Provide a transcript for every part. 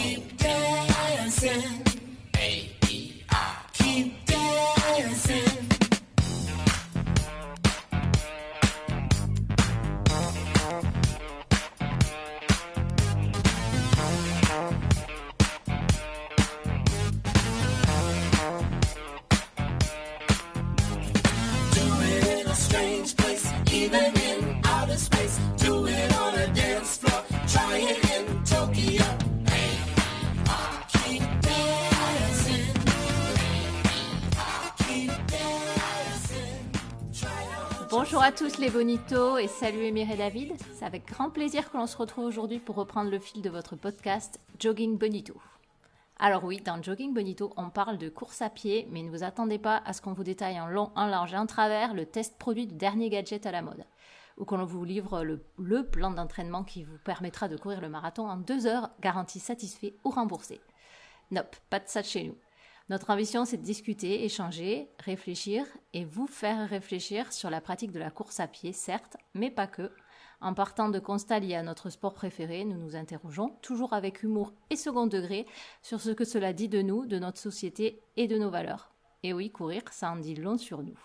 Keep dancing. Keep dancing. Do it in a strange place, even in outer space. Do it on a dance floor. Try it in Tokyo. Keep dancing. Keep dancing. Try it on. Bonjour à tous les bonitos et salut Émir et David. C'est avec grand plaisir que l'on se retrouve aujourd'hui pour reprendre le fil de votre podcast Jogging Bonito. Alors oui, dans Jogging Bonito, on parle de course à pied, mais ne vous attendez pas à ce qu'on vous détaille en long, en large et en travers le test produit du dernier gadget à la mode, ou qu'on vous livre le plan d'entraînement qui vous permettra de courir le marathon en 2 heures, garantie satisfait ou remboursé. Nope, pas de ça de chez nous. Notre ambition, c'est de discuter, échanger, réfléchir et vous faire réfléchir sur la pratique de la course à pied, certes, mais pas que. En partant de constats liés à notre sport préféré, nous nous interrogeons, toujours avec humour et second degré, sur ce que cela dit de nous, de notre société et de nos valeurs. Et oui, courir, ça en dit long sur nous.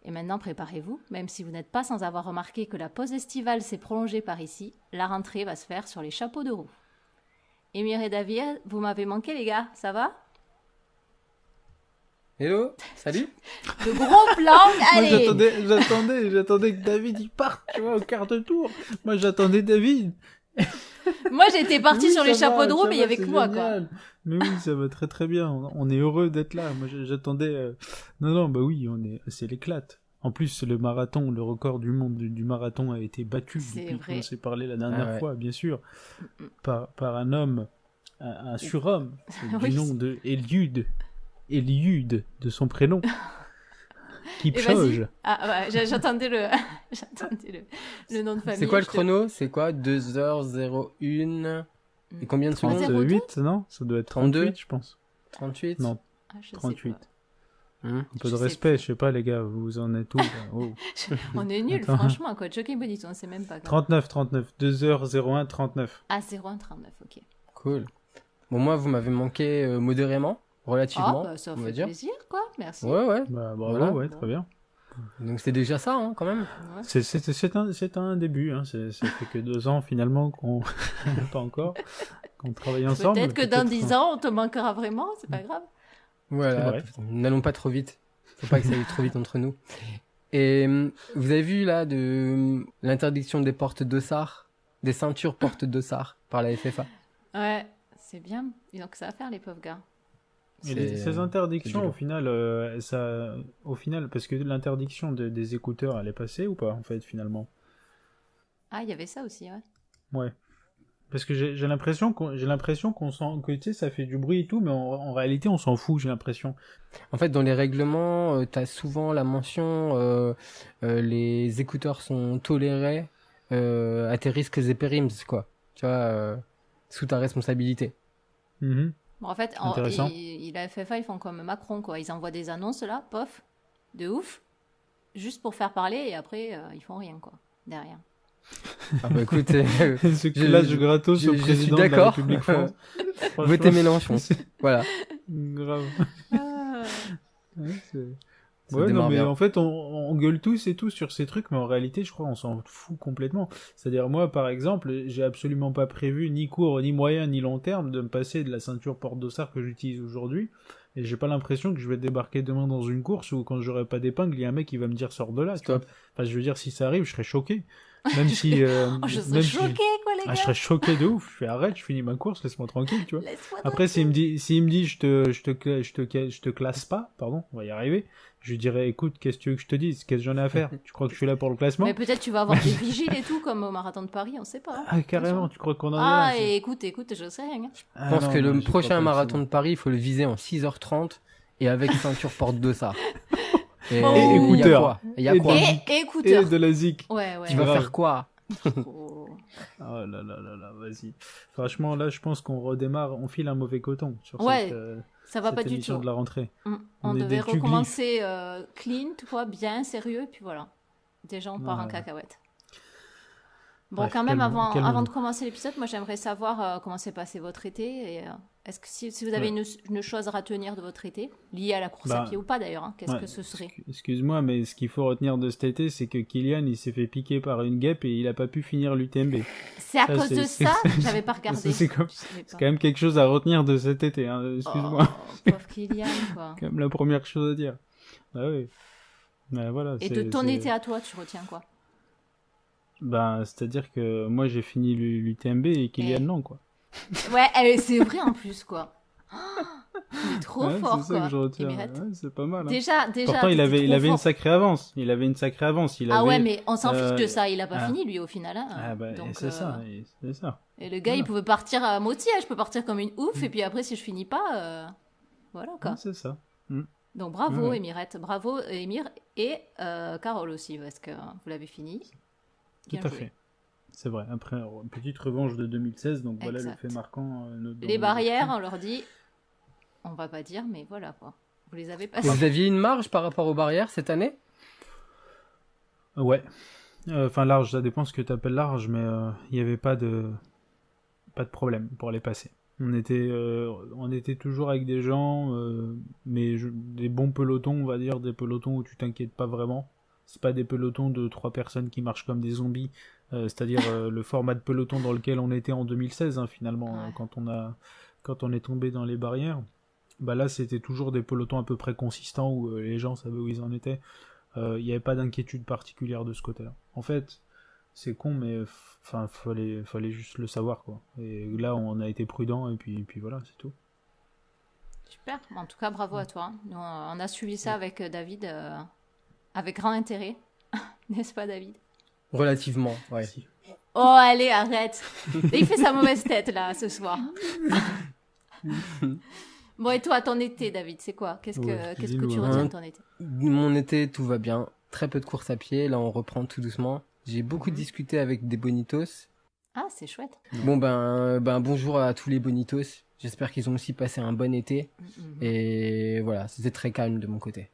Et maintenant, préparez-vous, même si vous n'êtes pas sans avoir remarqué que la pause estivale s'est prolongée par ici, la rentrée va se faire sur les chapeaux de roue. Émir et David, vous m'avez manqué les gars, ça va ? Hello, salut. De gros plans, allez. Moi, j'attendais que David y parte, tu vois, au quart de tour. Moi, j'attendais David. Moi, j'étais partie Oui, sur les ça chapeaux va, de roue, ça mais il y va, avait que c'est moi, quoi. génial. Mais oui, ça va très très bien. On est heureux d'être là. Moi, j'attendais. Non, bah oui, c'est l'éclate. En plus, le marathon, le record du monde du marathon a été battu C'est depuis vrai. qu'on s'est parlé la dernière Ah ouais. fois, bien sûr, par un homme, un surhomme, Oui. du nom de Eliud de son prénom, qui Et vas-y. pchoge. Ah, ouais, j'attendais le nom de famille. C'est quoi le je te- chrono? C'est quoi? 2h01 et combien de secondes? 38, non? Ça doit être 32. 38, je pense. 38? Non, Ah, je sais 38. pas. Hmm. Un peu Je de sais respect, plus. je sais pas les gars, vous en êtes où là Oh. On est nuls, Attends. franchement, quoi. Jogging Bonito, on sait même pas. Quoi. 39, 2h01, 39. Ah, 0139, ok. Cool. Bon, moi, vous m'avez manqué modérément, Ah, relativement, bah, ça on va fait dire. plaisir, quoi. Merci. Ouais. Bah bravo, Voilà. ouais, très bien. Donc c'est déjà ça, hein, quand même. Ouais. C'est un début, hein. Ça fait que 2 ans finalement qu'on pas encore qu'on travaille ensemble. Peut-être que dans 10 ans, on te manquera vraiment, c'est pas grave. Voilà. C'est vrai. N'allons pas trop vite. Faut pas que ça aille trop vite entre nous. Et vous avez vu là de l'interdiction des portes dossards, des ceintures portes dossards par la FFA. Ouais, c'est bien. Ils ont que ça à faire, les pauvres gars. Et C'est- ces c'est interdictions du au final, parce que l'interdiction des écouteurs, elle est passée ou pas en fait finalement? Ah, il y avait ça aussi, ouais. Ouais. Parce que j'ai l'impression qu'on sent que tu sais ça fait du bruit et tout, mais en réalité on s'en fout, j'ai l'impression. En fait, dans les règlements, t'as souvent la mention les écouteurs sont tolérés à tes risques et périls, quoi. Tu vois, sous ta responsabilité. Mhm. Bon, en fait, Intéressant. la FFA, ils font comme Macron, quoi. Ils envoient des annonces, là, pof, de ouf, juste pour faire parler, et après, ils font rien, quoi, derrière. Ah bah écoute, Ce clash gratos je au suis président de la d'accord. République France. Franchement, votez Mélenchon. c'est Voilà. grave. Ah. Ouais, Ça ouais, non, démarre mais bien. en fait, on gueule tous et tous sur ces trucs, mais en réalité, je crois, on s'en fout complètement. C'est-à-dire, moi, par exemple, j'ai absolument pas prévu, ni court, ni moyen, ni long terme, de me passer de la ceinture porte-dossard que j'utilise aujourd'hui. Et j'ai pas l'impression que je vais débarquer demain dans une course où, quand j'aurai pas d'épingle, il y a un mec qui va me dire sors de là. Tu vois. Stop. Enfin, je veux dire, si ça arrive, je serais choqué. Même si. Oh, je serais même si- choquée, quoi, les gars. Ah, je serais choqué de ouf. Je fais arrête, je finis ma course, laisse-moi tranquille, tu vois. Laisse-moi Après, s'il me dit, je te classe pas, pardon, on va y arriver. Je lui dirais, écoute, qu'est-ce que tu veux que je te dise? Qu'est-ce que j'en ai à faire? Tu crois que je suis là pour le classement? Mais peut-être tu vas avoir des vigiles et tout, comme au marathon de Paris, on sait pas. hein. Ah, carrément, tu crois qu'on en est Ah, là? et écoute, je sais rien. Ah, Je pense non, que non, le j'y crois prochain pas, marathon c'est de Paris, il faut le viser en 6h30 et avec ceinture porte-dossard. Et Oh. Et il y a écouteurs. quoi Il y a Et quoi de- Et Et écouteurs. de la zik. Ouais, ouais. Tu vas grave. faire quoi? Oh. Oh là là là là, vas-y. Franchement, là, je pense qu'on redémarre, on file un mauvais coton sur Ouais, cette, Ça va cette pas du émission tout. de la rentrée. On On est devait des tuglyphes. recommencer clean, tu vois, bien sérieux, et puis voilà. Déjà, on part en Ouais. cacahuète. Bon, Bref, quand même, calmons-nous. avant de commencer l'épisode, moi j'aimerais savoir comment s'est passé votre été. Et, est-ce que si vous avez Ouais. une chose à retenir de votre été, liée à la course à Bah, pied ou pas d'ailleurs, hein, qu'est-ce Ouais, que ce serait? excuse-moi, mais ce qu'il faut retenir de cet été, c'est que Kylian, il s'est fait piquer par une guêpe et il a pas pu finir l'UTMB. C'est à Ça, cause de c'est- ça? c'est- J'avais pas regardé. c'est Je savais C'est pas. quand même quelque chose à retenir de cet été, hein, excuse-moi. Oh, pauvre Kylian, quoi. Quand même la première chose à dire. Ah oui. Bah, voilà, Et de ton été à toi, tu retiens quoi? Ben, c'est-à-dire que moi j'ai fini l'UTMB et Kylian Eh. non, quoi. Ouais, c'est vrai en plus, quoi. Il est trop Ouais, fort, c'est ça quoi. que je retiens. Émirette. Ouais, c'est pas mal. Hein. Déjà, Pourtant, il t'étais trop avait une fort. sacrée avance. Il avait une sacrée avance. Ah ouais, mais on s'en fiche de euh, ça. Il a pas ah. fini, lui, au final. Hein. Ah bah, Donc, c'est ça, c'est ça. Et le gars, il Voilà. pouvait partir à moitié. Je peux partir comme une ouf. Et puis après, si je finis pas, voilà, quoi. Ouais, c'est ça. Donc bravo, Ouais. Émirette. Bravo, Émir. Et Carole aussi, parce que vous l'avez fini. Tout Bien à joué. fait. C'est vrai. Après, une petite revanche de 2016, donc voilà le Exact. fait marquant. Les barrières, on leur dit... On va pas dire, mais voilà, quoi. Vous les avez passées. Vous aviez une marge par rapport aux barrières cette année? Ouais. Enfin, large, ça dépend ce que tu appelles large, mais il n'y avait pas de problème pour les passer. On était toujours avec des gens, mais des bons pelotons, on va dire, des pelotons où tu t'inquiètes pas vraiment. C'est pas des pelotons de 3 personnes qui marchent comme des zombies, c'est-à-dire le format de peloton dans lequel on était en 2016, hein, finalement, Ouais. quand on est tombé dans les barrières. Bah là, c'était toujours des pelotons à peu près consistants où les gens savaient où ils en étaient. Il n'y avait pas d'inquiétude particulière de ce côté-là. En fait, c'est con, mais enfin, fallait juste le savoir, quoi. Et là, on a été prudent, et puis voilà, c'est tout. Super. En tout cas, bravo à toi. Nous, on a suivi ça avec David avec grand intérêt. N'est-ce pas, David? Relativement, ouais. Si. Oh, allez, arrête. Il fait sa mauvaise tête, là, ce soir. Bon, et toi, ton été, David, c'est quoi? Qu'est-ce Ouais, que dis-nous, tu hein. retiens de ton été? Mon été, tout va bien. Très peu de courses à pied. Là, on reprend tout doucement. J'ai beaucoup Mhm. discuté avec des bonitos. Ah, c'est chouette. Bon, ben, bonjour à tous les bonitos. J'espère qu'ils ont aussi passé un bon été. Mhm. Et voilà, c'était très calme de mon côté.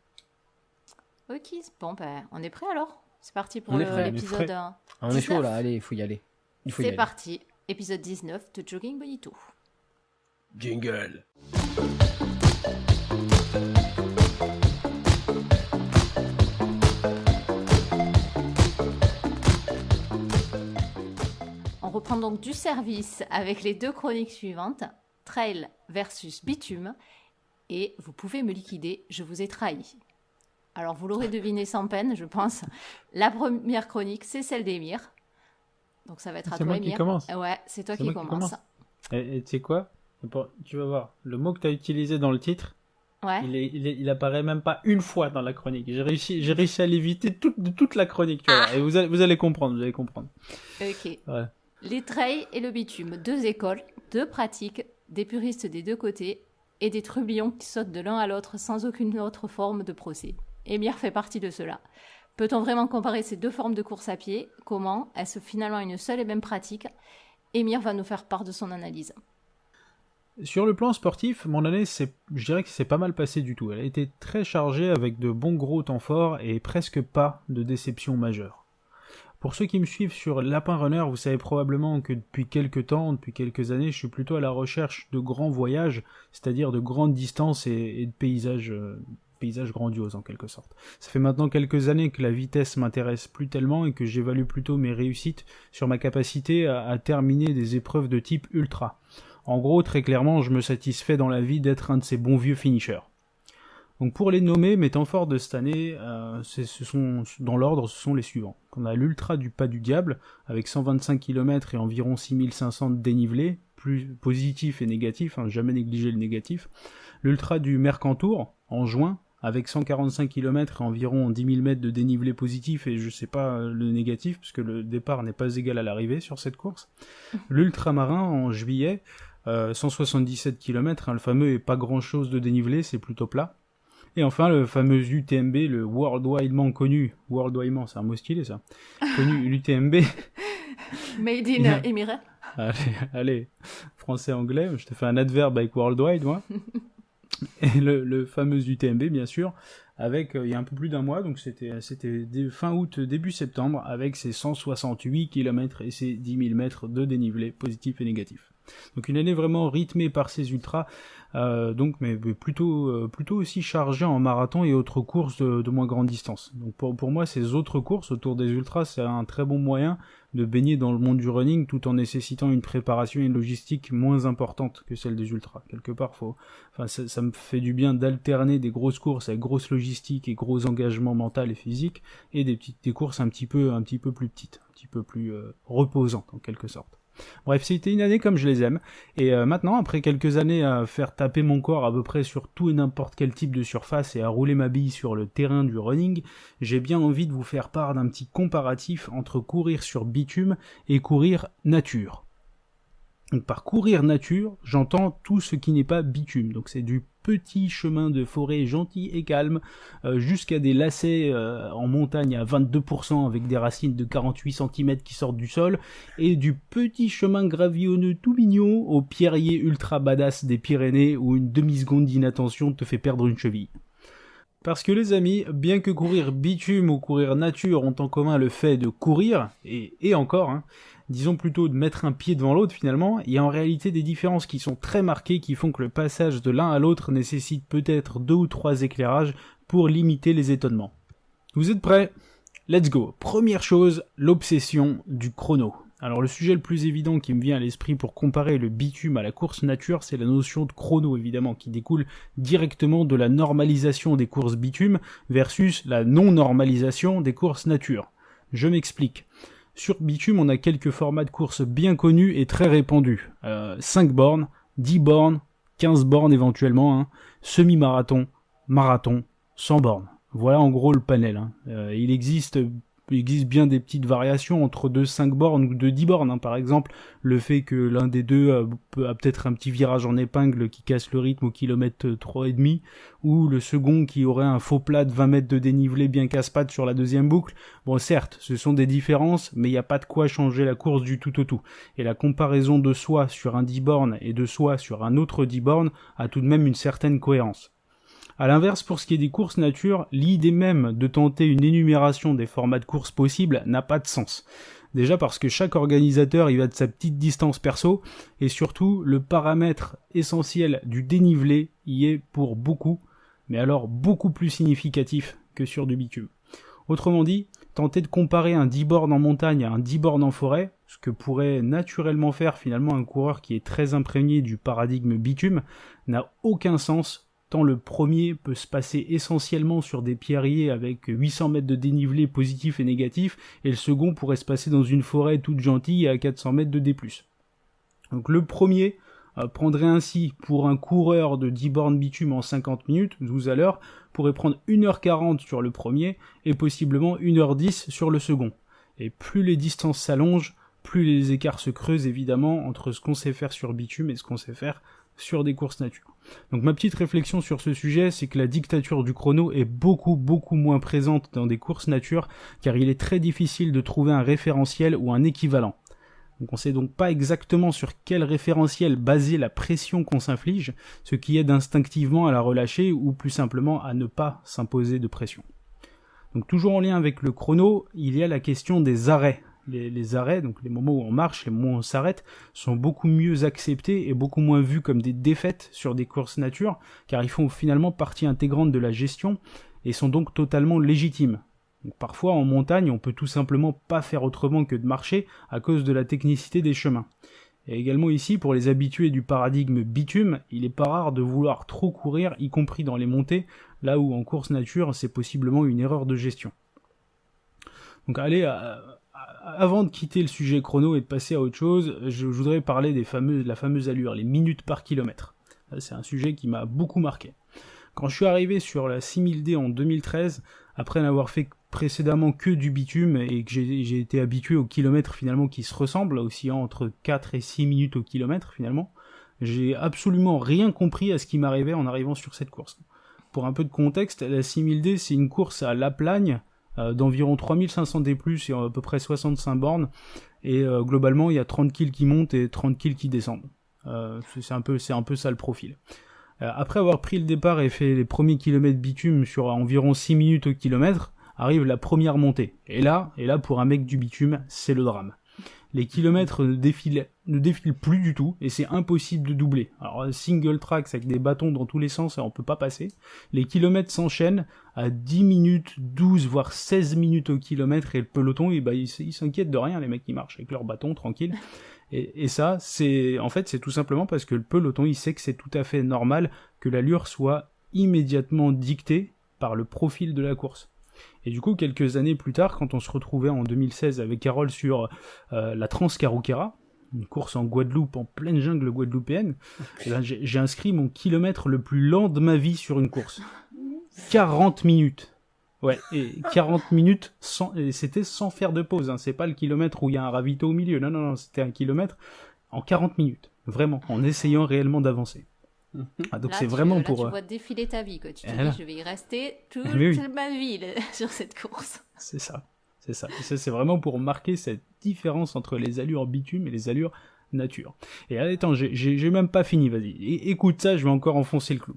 Ok, bon, ben, on est prêt alors? C'est parti pour On est prêt, on est l'épisode prêt. 1. Ah, on est 19. chaud là, allez, il faut y aller. Il faut y C'est aller. parti. Épisode 19 de Jogging Bonito. Jingle. On reprend donc du service avec les deux chroniques suivantes, trail versus bitume, et vous pouvez me liquider, je vous ai trahi. Alors vous l'aurez deviné sans peine, je pense. La première chronique, c'est celle d'Émir. Donc ça va être à C'est toi, moi qui Émir. commence. Ouais, c'est toi C'est qui moi qui commence. commence. Et tu sais quoi? Tu vas voir, le mot que tu as utilisé dans le titre, Ouais. il apparaît même pas une fois dans la chronique. J'ai réussi à l'éviter de toute la chronique, tu vas voir. Et vous allez comprendre, Ok. Ouais. Les trails et le bitume, deux écoles, deux pratiques, des puristes des deux côtés et des trublions qui sautent de l'un à l'autre sans aucune autre forme de procès. Émir fait partie de cela. Peut-on vraiment comparer ces deux formes de course à pied? Comment? Est-ce finalement une seule et même pratique? Émir va nous faire part de son analyse. Sur le plan sportif, mon année, je dirais que c'est pas mal passé du tout. Elle a été très chargée avec de bons gros temps forts et presque pas de déception majeure. Pour ceux qui me suivent sur Lapin Runner, vous savez probablement que depuis quelques années, je suis plutôt à la recherche de grands voyages, c'est-à-dire de grandes distances et de paysages grandioses en quelque sorte. Ça fait maintenant quelques années que la vitesse m'intéresse plus tellement et que j'évalue plutôt mes réussites sur ma capacité à terminer des épreuves de type ultra. En gros, très clairement, je me satisfais dans la vie d'être un de ces bons vieux finishers. Donc pour les nommer, mes temps forts de cette année, dans l'ordre, ce sont les suivants. On a l'Ultra du Pas du Diable, avec 125 km et environ 6500 de dénivelé, plus positif et négatif, jamais négliger le négatif. L'Ultra du Mercantour, en juin, avec 145 km et environ 10 000 mètres de dénivelé positif, et je sais pas le négatif, puisque le départ n'est pas égal à l'arrivée sur cette course. L'Ultramarin, en juillet, 177 km, le fameux et pas grand chose de dénivelé, c'est plutôt plat. Et enfin, le fameux UTMB, le worldwidement connu, worldwidement, c'est un mot stylé ça, connu l'UTMB. Made in Émirat. Allez, français-anglais, je te fais un adverbe avec worldwide, moi. Et le fameux UTMB, bien sûr, avec il y a un peu plus d'un mois, donc c'était fin août, début septembre, avec ses 168 km et ses 10 000 mètres de dénivelé positif et négatif. Donc une année vraiment rythmée par ces ultras, mais plutôt aussi chargée en marathon et autres courses de moins grande distance. Donc pour moi, ces autres courses autour des ultras, c'est un très bon moyen de baigner dans le monde du running tout en nécessitant une préparation et une logistique moins importante que celle des ultras. Quelque part, ça me fait du bien d'alterner des grosses courses avec grosse logistique et gros engagement mental et physique, et des courses un petit peu plus petites, un petit peu plus reposantes en quelque sorte. Bref, c'était une année comme je les aime, et maintenant, après quelques années à faire taper mon corps à peu près sur tout et n'importe quel type de surface et à rouler ma bille sur le terrain du running, j'ai bien envie de vous faire part d'un petit comparatif entre courir sur bitume et courir nature. Donc par courir nature, j'entends tout ce qui n'est pas bitume, donc c'est du petit chemin de forêt gentil et calme, jusqu'à des lacets en montagne à 22% avec des racines de 48 cm qui sortent du sol, et du petit chemin gravillonneux tout mignon au pierrier ultra badass des Pyrénées où une demi-seconde d'inattention te fait perdre une cheville. Parce que les amis, bien que courir bitume ou courir nature ont en commun le fait de courir, et encore, disons plutôt de mettre un pied devant l'autre finalement, il y a en réalité des différences qui sont très marquées qui font que le passage de l'un à l'autre nécessite peut-être 2 ou 3 éclairages pour limiter les étonnements. Vous êtes prêts ? Let's go. Première chose, l'obsession du chrono. Alors le sujet le plus évident qui me vient à l'esprit pour comparer le bitume à la course nature, c'est la notion de chrono évidemment, qui découle directement de la normalisation des courses bitume versus la non-normalisation des courses nature. Je m'explique. Sur bitume, on a quelques formats de courses bien connus et très répandus. 5 bornes, 10 bornes, 15 bornes éventuellement, semi-marathon, marathon, 100 bornes. Voilà en gros le panel. Il existe bien des petites variations entre 5 bornes ou 10 bornes. Par exemple, le fait que l'un des deux a peut-être un petit virage en épingle qui casse le rythme au kilomètre 3,5, ou le second qui aurait un faux plat de 20 mètres de dénivelé bien casse-pattes sur la deuxième boucle. Bon, certes, ce sont des différences, mais il n'y a pas de quoi changer la course du tout au tout. Et la comparaison de soi sur un 10 bornes et de soi sur un autre 10 bornes a tout de même une certaine cohérence. A l'inverse, pour ce qui est des courses nature, l'idée même de tenter une énumération des formats de courses possibles n'a pas de sens. Déjà parce que chaque organisateur y va de sa petite distance perso, et surtout le paramètre essentiel du dénivelé y est pour beaucoup, mais alors beaucoup plus significatif que sur du bitume. Autrement dit, tenter de comparer un 10 bornes en montagne à un 10 bornes en forêt, ce que pourrait naturellement faire finalement un coureur qui est très imprégné du paradigme bitume, n'a aucun sens, tant le premier peut se passer essentiellement sur des pierriers avec 800 mètres de dénivelé positif et négatif, et le second pourrait se passer dans une forêt toute gentille à 400 mètres de D+. Donc le premier prendrait ainsi, pour un coureur de 10 bornes bitume en 50 minutes, 12 à l'heure, pourrait prendre 1h40 sur le premier, et possiblement 1h10 sur le second. Et plus les distances s'allongent, plus les écarts se creusent évidemment entre ce qu'on sait faire sur bitume et ce qu'on sait faire sur des courses nature. Donc ma petite réflexion sur ce sujet, c'est que la dictature du chrono est beaucoup moins présente dans des courses nature, car il est très difficile de trouver un référentiel ou un équivalent. Donc on sait donc pas exactement sur quel référentiel baser la pression qu'on s'inflige, ce qui aide instinctivement à la relâcher ou plus simplement à ne pas s'imposer de pression. Donc toujours en lien avec le chrono, il y a la question des arrêts. Les arrêts, donc les moments où on marche, les moments où on s'arrête, sont beaucoup mieux acceptés et beaucoup moins vus comme des défaites sur des courses nature, car ils font finalement partie intégrante de la gestion et sont donc totalement légitimes. Donc parfois en montagne, on peut tout simplement pas faire autrement que de marcher à cause de la technicité des chemins. Et également ici, pour les habitués du paradigme bitume, il est pas rare de vouloir trop courir, y compris dans les montées, là où en course nature, c'est possiblement une erreur de gestion. Donc allez, avant de quitter le sujet chrono et de passer à autre chose, je voudrais parler de la fameuse allure, les minutes par kilomètre. C'est un sujet qui m'a beaucoup marqué. Quand je suis arrivé sur la 6000D en 2013, après n'avoir fait précédemment que du bitume et que j'ai été habitué au kilomètre finalement qui se ressemble, oscillant entre 4 et 6 minutes au kilomètre finalement, j'ai absolument rien compris à ce qui m'arrivait en arrivant sur cette course. Pour un peu de contexte, la 6000D c'est une course à La Plagne, d'environ 3500 D+, et à peu près 65 bornes, et globalement il y a 30 kills qui montent et 30 kills qui descendent. C'est un peu ça le profil. Après avoir pris le départ et fait les premiers kilomètres bitume sur environ 6 minutes au kilomètre, arrive la première montée. Et là, pour un mec du bitume, c'est le drame. Les kilomètres ne défilent plus du tout, et c'est impossible de doubler. Alors, single track, avec des bâtons dans tous les sens, et on peut pas passer. Les kilomètres s'enchaînent à 10 minutes, 12, voire 16 minutes au kilomètre, et le peloton, il s'inquiète de rien, les mecs qui marchent avec leurs bâtons, tranquilles. Et ça, c'est tout simplement parce que le peloton, il sait que c'est tout à fait normal que l'allure soit immédiatement dictée par le profil de la course. Et du coup, quelques années plus tard, quand on se retrouvait en 2016 avec Carole sur la Transcarrouquera, une course en Guadeloupe, en pleine jungle guadeloupéenne, et là, j'ai inscrit mon kilomètre le plus lent de ma vie sur une course. 40 minutes. Ouais, et 40 minutes, et c'était sans faire de pause, hein. C'est pas le kilomètre où il y a un ravito au milieu, non, c'était un kilomètre en 40 minutes, vraiment, en essayant réellement d'avancer. Ah, donc là, c'est vraiment là, pour... tu vois défiler ta vie, quoi. Tu te là. dis, je vais y rester toute ma vie sur cette course. C'est ça. Et ça, c'est vraiment pour marquer cette différence entre les allures bitume et les allures nature. Et attends, j'ai même pas fini, vas-y. Écoute ça, je vais encore enfoncer le clou.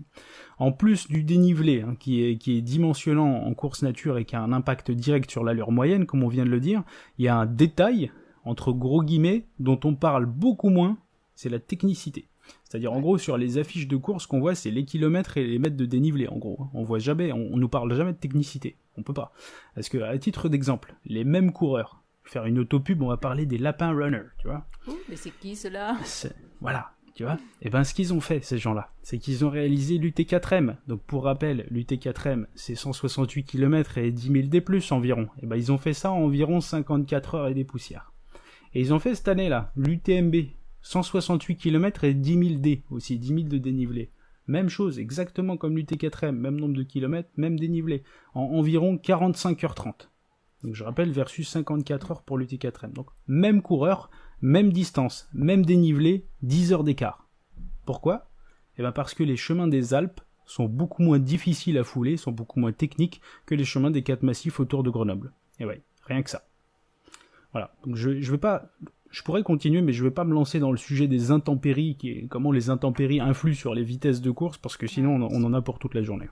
En plus du dénivelé, hein, qui est dimensionnant en course nature et qui a un impact direct sur l'allure moyenne, comme on vient de le dire, il y a un détail, entre gros guillemets, dont on parle beaucoup moins, c'est la technicité. C'est-à-dire, en gros, sur les affiches de course qu'on voit, c'est les kilomètres et les mètres de dénivelé, en gros. On voit jamais, on nous parle jamais de technicité. On peut pas. Parce que, à titre d'exemple, les mêmes coureurs, faire une autopub, on va parler des lapins runners, tu vois. Mais c'est qui, ceux-là ? Voilà, tu vois. Et ben, ce qu'ils ont fait, ces gens-là, c'est qu'ils ont réalisé l'UT4M. Donc, pour rappel, l'UT4M, c'est 168 km et 10 000 D+, environ. Et ben, ils ont fait ça en environ 54 heures et des poussières. Et ils ont fait cette année-là, l'UTMB, 168 km et 10 000 D, aussi 10 000 de dénivelé. Même chose, exactement comme l'UT4M, même nombre de kilomètres, même dénivelé, en environ 45h30. Donc je rappelle, versus 54 heures pour l'UT4M. Donc même coureur, même distance, même dénivelé, 10 heures d'écart. Pourquoi ? Eh bien parce que les chemins des Alpes sont beaucoup moins difficiles à fouler, sont beaucoup moins techniques que les chemins des 4 massifs autour de Grenoble. Et ouais, rien que ça. Voilà, donc je vais pas... Je pourrais continuer, mais je vais pas me lancer dans le sujet des intempéries, comment les intempéries influent sur les vitesses de course, parce que sinon on en a pour toute la journée.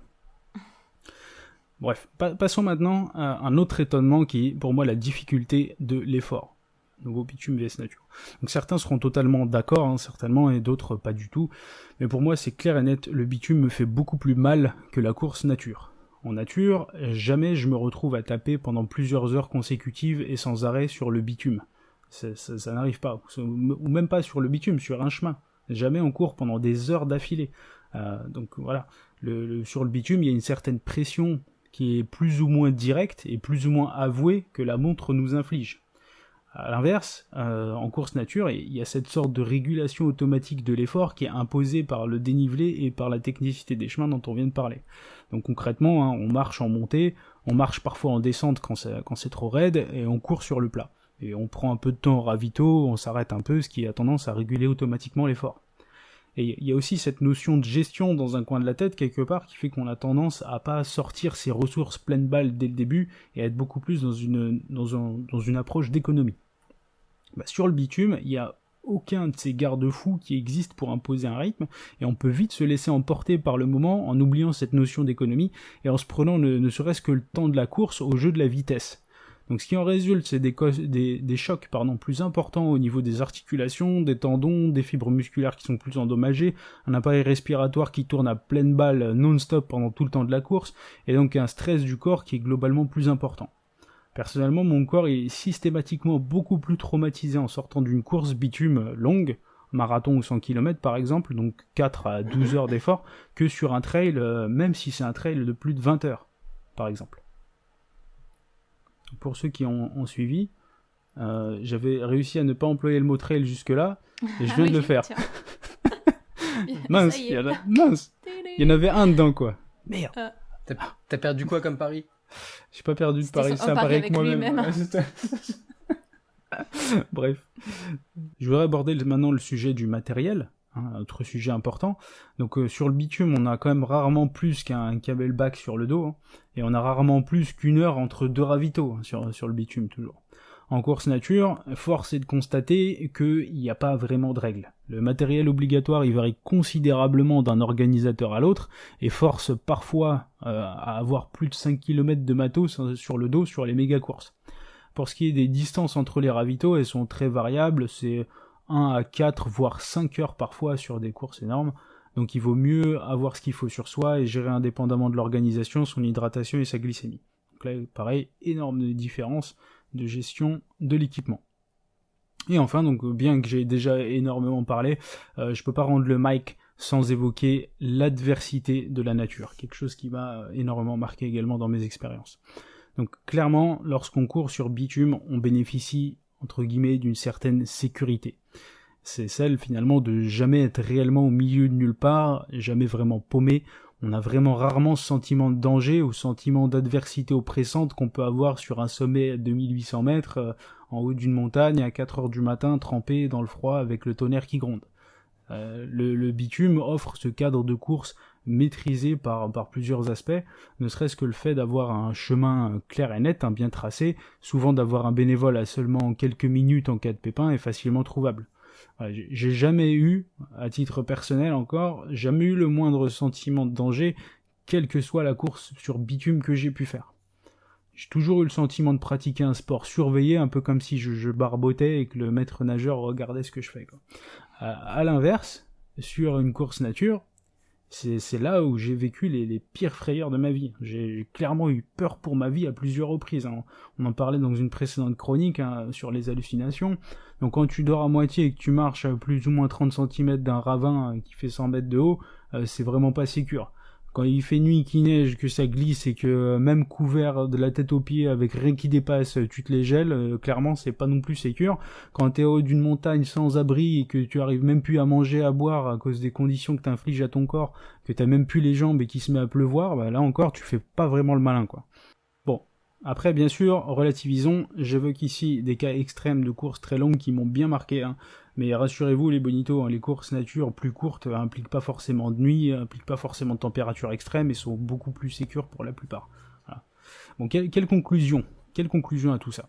Bref, passons maintenant à un autre étonnement qui est pour moi la difficulté de l'effort. Nouveau bitume vs nature. Donc certains seront totalement d'accord, hein, certainement, et d'autres pas du tout. Mais pour moi c'est clair et net, le bitume me fait beaucoup plus mal que la course nature. En nature, jamais je me retrouve à taper pendant plusieurs heures consécutives et sans arrêt sur le bitume. Ça n'arrive pas, ou même pas sur le bitume, sur un chemin. Jamais on court pendant des heures d'affilée. Donc voilà, sur le bitume, il y a une certaine pression qui est plus ou moins directe et plus ou moins avouée que la montre nous inflige. À l'inverse, en course nature, il y a cette sorte de régulation automatique de l'effort qui est imposée par le dénivelé et par la technicité des chemins dont on vient de parler. Donc concrètement, hein, on marche en montée, on marche parfois en descente quand c'est trop raide, et on court sur le plat. Et on prend un peu de temps au ravito, on s'arrête un peu, ce qui a tendance à réguler automatiquement l'effort. Et il y a aussi cette notion de gestion dans un coin de la tête, quelque part, qui fait qu'on a tendance à pas sortir ses ressources pleines balles dès le début, et à être beaucoup plus dans une approche d'économie. Sur le bitume, il n'y a aucun de ces garde-fous qui existent pour imposer un rythme, et on peut vite se laisser emporter par le moment en oubliant cette notion d'économie, et en se prenant ne serait-ce que le temps de la course au jeu de la vitesse. Donc ce qui en résulte, c'est des chocs plus importants au niveau des articulations, des tendons, des fibres musculaires qui sont plus endommagées, un appareil respiratoire qui tourne à pleine balle non-stop pendant tout le temps de la course, et donc un stress du corps qui est globalement plus important. Personnellement, mon corps est systématiquement beaucoup plus traumatisé en sortant d'une course bitume longue, marathon ou 100 km par exemple, donc 4 à 12 heures d'effort, que sur un trail, même si c'est un trail de plus de 20 heures, par exemple. Pour ceux qui ont suivi, j'avais réussi à ne pas employer le mot trail jusque-là, et je viens de le faire. Mince, il y en avait un dedans, quoi. Merde. T'as perdu quoi comme pari ? J'ai pas perdu de pari, c'est un pari avec moi-même. Bref. Je voudrais aborder maintenant le sujet du matériel, un autre sujet important. Donc sur le bitume, on a quand même rarement plus qu'un camelback sur le dos, hein, et on a rarement plus qu'une heure entre deux ravitaux, hein, sur le bitume toujours. En course nature, force est de constater qu'il n'y a pas vraiment de règles. Le matériel obligatoire il varie considérablement d'un organisateur à l'autre et force parfois à avoir plus de 5 km de matos sur le dos sur les méga courses. Pour ce qui est des distances entre les ravitaux, elles sont très variables, c'est 1 à 4 voire 5 heures parfois sur des courses énormes. Donc il vaut mieux avoir ce qu'il faut sur soi et gérer indépendamment de l'organisation son hydratation et sa glycémie. Donc là, pareil, énorme différence de gestion de l'équipement. Et enfin, donc bien que j'ai déjà énormément parlé, je peux pas rendre le mic sans évoquer l'adversité de la nature, quelque chose qui m'a énormément marqué également dans mes expériences. Donc clairement, lorsqu'on court sur bitume, on bénéficie entre guillemets d'une certaine sécurité. C'est celle finalement de jamais être réellement au milieu de nulle part, jamais vraiment paumé. On a vraiment rarement ce sentiment de danger ou sentiment d'adversité oppressante qu'on peut avoir sur un sommet à 2800 mètres en haut d'une montagne à 4 heures du matin trempé dans le froid avec le tonnerre qui gronde. Le bitume offre ce cadre de course maîtrisé par plusieurs aspects, ne serait-ce que le fait d'avoir un chemin clair et net, bien tracé, souvent d'avoir un bénévole à seulement quelques minutes en cas de pépin est facilement trouvable. Voilà, j'ai jamais eu, à titre personnel encore, jamais eu le moindre sentiment de danger, quelle que soit la course sur bitume que j'ai pu faire. J'ai toujours eu le sentiment de pratiquer un sport surveillé, un peu comme si je barbotais et que le maître nageur regardait ce que je fais, quoi. À l'inverse, sur une course nature, c'est là où j'ai vécu les pires frayeurs de ma vie. J'ai clairement eu peur pour ma vie à plusieurs reprises. On en parlait dans une précédente chronique sur les hallucinations. Donc quand tu dors à moitié et que tu marches à plus ou moins 30 cm d'un ravin qui fait 100 mètres de haut, c'est vraiment pas sécure. Quand il fait nuit, qu'il neige, que ça glisse et que même couvert de la tête aux pieds avec rien qui dépasse, tu te les gèles, clairement c'est pas non plus sécure. Quand t'es au haut d'une montagne sans abri et que tu arrives même plus à manger, à boire à cause des conditions que t'infliges à ton corps, que t'as même plus les jambes et qu'il se met à pleuvoir, bah là encore tu fais pas vraiment le malin, quoi. Bon. Après, bien sûr, relativisons, j'évoque ici des cas extrêmes de courses très longues qui m'ont bien marqué, mais rassurez-vous les bonitos, les courses nature plus courtes impliquent pas forcément de nuit, impliquent pas forcément de température extrême et sont beaucoup plus sécures pour la plupart. Voilà. Bon, quelle conclusion à tout ça?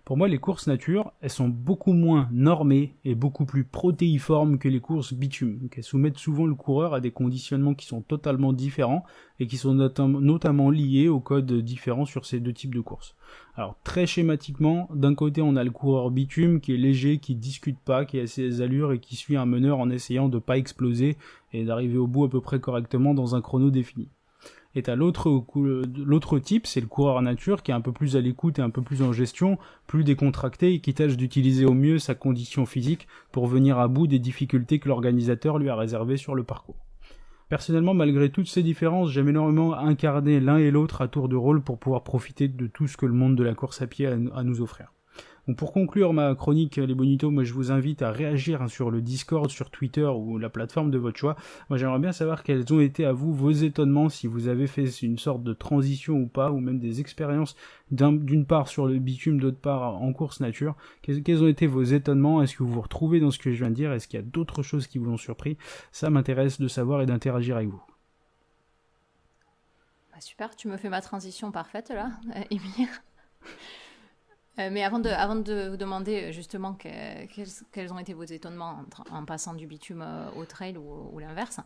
Pour moi, les courses nature, elles sont beaucoup moins normées et beaucoup plus protéiformes que les courses bitume. Donc, elles soumettent souvent le coureur à des conditionnements qui sont totalement différents et qui sont notamment liés aux codes différents sur ces deux types de courses. Alors, très schématiquement, d'un côté, on a le coureur bitume qui est léger, qui discute pas, qui a ses allures et qui suit un meneur en essayant de pas exploser et d'arriver au bout à peu près correctement dans un chrono défini. Et t'as l'autre type, c'est le coureur nature qui est un peu plus à l'écoute et un peu plus en gestion, plus décontracté et qui tâche d'utiliser au mieux sa condition physique pour venir à bout des difficultés que l'organisateur lui a réservées sur le parcours. Personnellement, malgré toutes ces différences, j'aime énormément incarner l'un et l'autre à tour de rôle pour pouvoir profiter de tout ce que le monde de la course à pied a à nous offrir. Donc pour conclure ma chronique les bonitos, moi je vous invite à réagir sur le Discord, sur Twitter ou la plateforme de votre choix. Moi j'aimerais bien savoir quels ont été à vous vos étonnements, si vous avez fait une sorte de transition ou pas, ou même des expériences d'une part sur le bitume, d'autre part en course nature. Quels ont été vos étonnements? Est-ce que vous vous retrouvez dans ce que je viens de dire? Est-ce qu'il y a d'autres choses qui vous ont surpris? Ça m'intéresse de savoir et d'interagir avec vous. Bah super, tu me fais ma transition parfaite là, Émile. Mais avant de vous demander justement quels ont été vos étonnements en passant du bitume au trail ou l'inverse,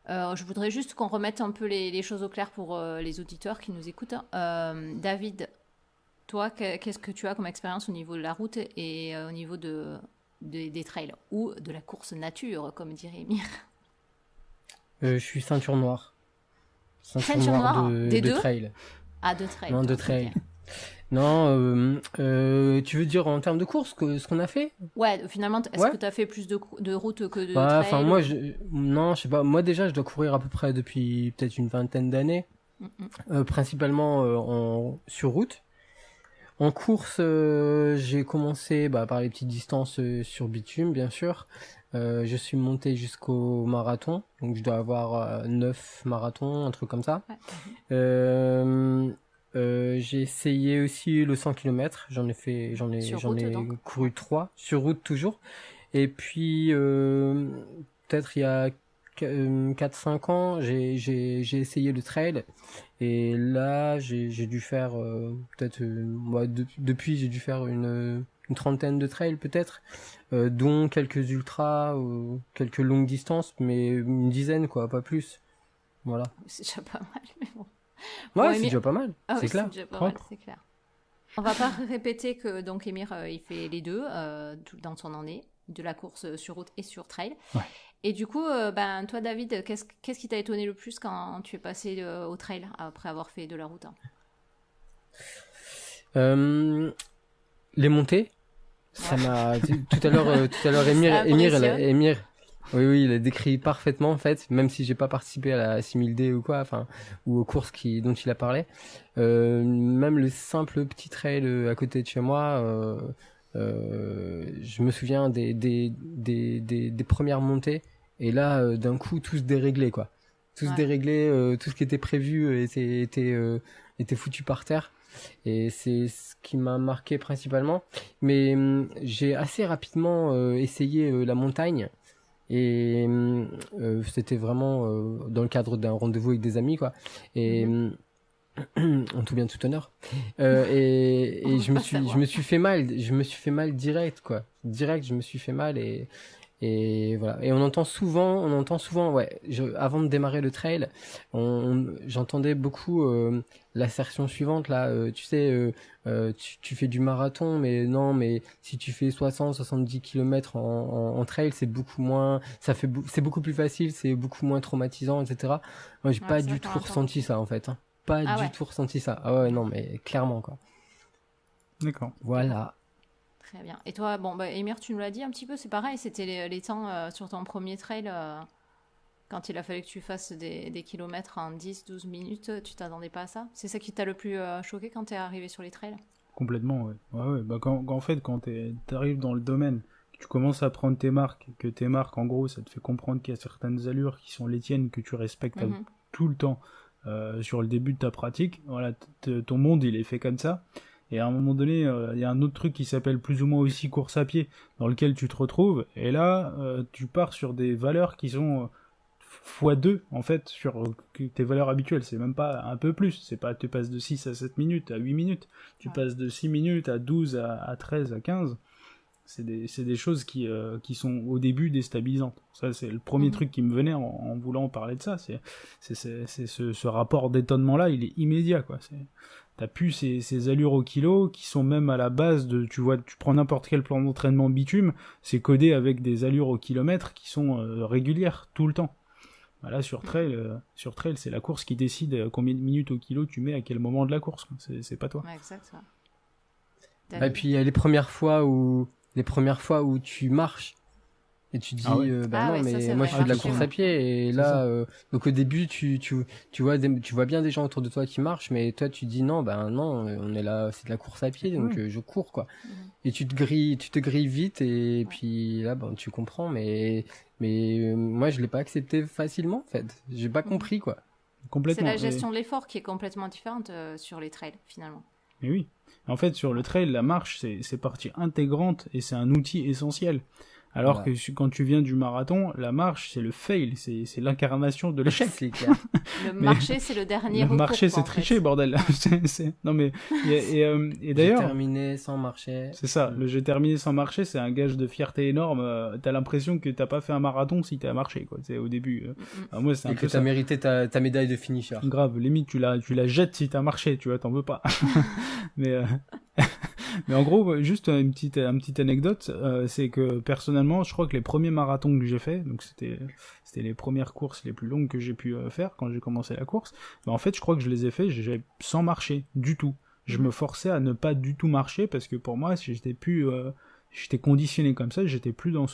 je voudrais juste qu'on remette un peu les choses au clair pour les auditeurs qui nous écoutent. David, toi, qu'est-ce que tu as comme expérience au niveau de la route et au niveau des trails ou de la course nature, comme dirait Emir? Je suis ceinture noire. Ceinture noire des de deux trail. Ah, de trail. Non, de trail. Okay. Non, tu veux dire en termes de course ce qu'on a fait? Ouais, finalement, est-ce que tu as fait plus de route que de trail? Enfin, moi, non, je sais pas. Moi, déjà, je dois courir à peu près depuis peut-être une vingtaine d'années. Principalement sur route. En course, j'ai commencé par les petites distances sur bitume, bien sûr. Je suis monté jusqu'au marathon. Donc, je dois avoir 9 marathons, un truc comme ça. Ouais. J'ai essayé aussi le 100 km, j'en ai couru 3 sur route toujours. Et puis peut-être il y a 4-5 ans, j'ai essayé le trail. Et là, j'ai dû faire peut-être... depuis, j'ai dû faire une trentaine de trails peut-être, dont quelques ultras, quelques longues distances, mais une dizaine, quoi, pas plus. Voilà. C'est déjà pas mal, mais bon. Ouais, Bon, c'est Émir- déjà pas mal, Ah c'est oui, clair. déjà pas Propre. mal, c'est clair. On va pas répéter que donc Émir, il fait les deux dans son année, de la course sur route et sur trail. Ouais. Et du coup, toi David, qu'est-ce qui t'a étonné le plus quand tu es passé au trail après avoir fait de la route, hein? Les montées, ça m'a tout à l'heure Ça Émir, oui, il a décrit parfaitement en fait, même si j'ai pas participé à la 6000D ou quoi, enfin, ou aux courses dont il a parlé. Même le simple petit trail à côté de chez moi, je me souviens des premières montées, et là, d'un coup, tout se déréglait, quoi. Tout se Ouais. déréglait, tout ce qui était prévu était foutu par terre. Et c'est ce qui m'a marqué principalement. Mais j'ai assez rapidement essayé la montagne. Et c'était vraiment dans le cadre d'un rendez-vous avec des amis, quoi. Et en tout bien tout honneur. Et On je va me suis fait mal direct, quoi. Direct, je me suis fait mal, et voilà. Et on entend souvent, ouais, avant de démarrer le trail, j'entendais beaucoup l'assertion suivante là, tu sais, tu fais du marathon, mais non, mais si tu fais 60-70 km en trail, c'est beaucoup moins, c'est beaucoup plus facile, c'est beaucoup moins traumatisant, etc. Moi, j'ai Ouais, pas c'est vrai du qu'on tout entend ressenti beaucoup. ça, en fait, hein. Pas Ah du ouais. tout ressenti ça. Ah ouais, non, mais clairement, quoi. D'accord. Voilà. Très bien. Et toi, bon, Émir, tu nous l'as dit un petit peu, c'est pareil, c'était les temps sur ton premier trail, quand il a fallu que tu fasses des kilomètres en 10-12 minutes, tu t'attendais pas à ça? C'est ça qui t'a le plus choqué quand t'es arrivé sur les trails? Complètement, ouais. Ouais. Bah, en fait, quand t'arrives dans le domaine, que tu commences à prendre tes marques, que tes marques, en gros, ça te fait comprendre qu'il y a certaines allures qui sont les tiennes, que tu respectes Mhm. tout le temps sur le début de ta pratique. Voilà, ton monde, il est fait comme ça. Et à un moment donné, il y a un autre truc qui s'appelle plus ou moins aussi course à pied, dans lequel tu te retrouves. Et là, tu pars sur des valeurs qui sont x2 en fait sur tes valeurs habituelles. C'est même pas un peu plus, c'est pas tu passes de 6 à 7 minutes à 8 minutes, tu passes de 6 minutes à 12 à 13 à 15. C'est des choses qui sont au début déstabilisantes. Ça, c'est le premier truc qui me venait en voulant parler de ça. C'est ce rapport d'étonnement là, il est immédiat, quoi. T'as plus ces allures au kilo qui sont même à la base de, tu prends n'importe quel plan d'entraînement bitume, c'est codé avec des allures au kilomètre qui sont régulières tout le temps. Voilà, sur trail, c'est la course qui décide combien de minutes au kilo tu mets à quel moment de la course, quoi. C'est pas toi. Ouais, exact. Ça. Et David? puis il y a les premières fois où tu marches et tu dis Ah ouais. Ah non, ouais, ça, mais c'est moi vrai. je fais de la Marcher, course ouais. à pied, et C'est là ça. donc au début tu vois bien des gens autour de toi qui marchent, mais toi tu dis non, non, on est là, c'est de la course à pied, donc je cours, quoi. Et tu te grilles vite, et puis là tu comprends, mais moi je l'ai pas accepté facilement, en fait. J'ai pas compris, quoi. C'est Complètement. la gestion de l'effort qui est complètement différente sur les trails, finalement. Et oui. En fait, sur le trail, la marche, c'est partie intégrante et c'est un outil essentiel. Alors Voilà. que quand tu viens du marathon, la marche, c'est le fail, c'est l'incarnation de l'échec. C'est clair. Le marché, c'est le dernier Le recours, marché, quoi, c'est en tricher, fait. bordel. Non mais et J'ai d'ailleurs, terminé sans marcher. c'est ça. Le j'ai terminé sans marcher, c'est un gage de fierté énorme. T'as l'impression que t'as pas fait un marathon si t'as marché, quoi. C'est au début. Alors moi, c'est un Et peu que ça. t'as mérité ta médaille de finisher. Grave, limite tu la jettes si t'as marché, tu vois, t'en veux pas. mais mais en gros, juste une petite anecdote, c'est que personnellement, je crois que les premiers marathons que j'ai fait, donc c'était les premières courses les plus longues que j'ai pu faire quand j'ai commencé la course. Mais en fait, je crois que je les ai fait sans marcher du tout. Je me forçais à ne pas du tout marcher parce que pour moi, j'étais conditionné comme ça, j'étais plus dans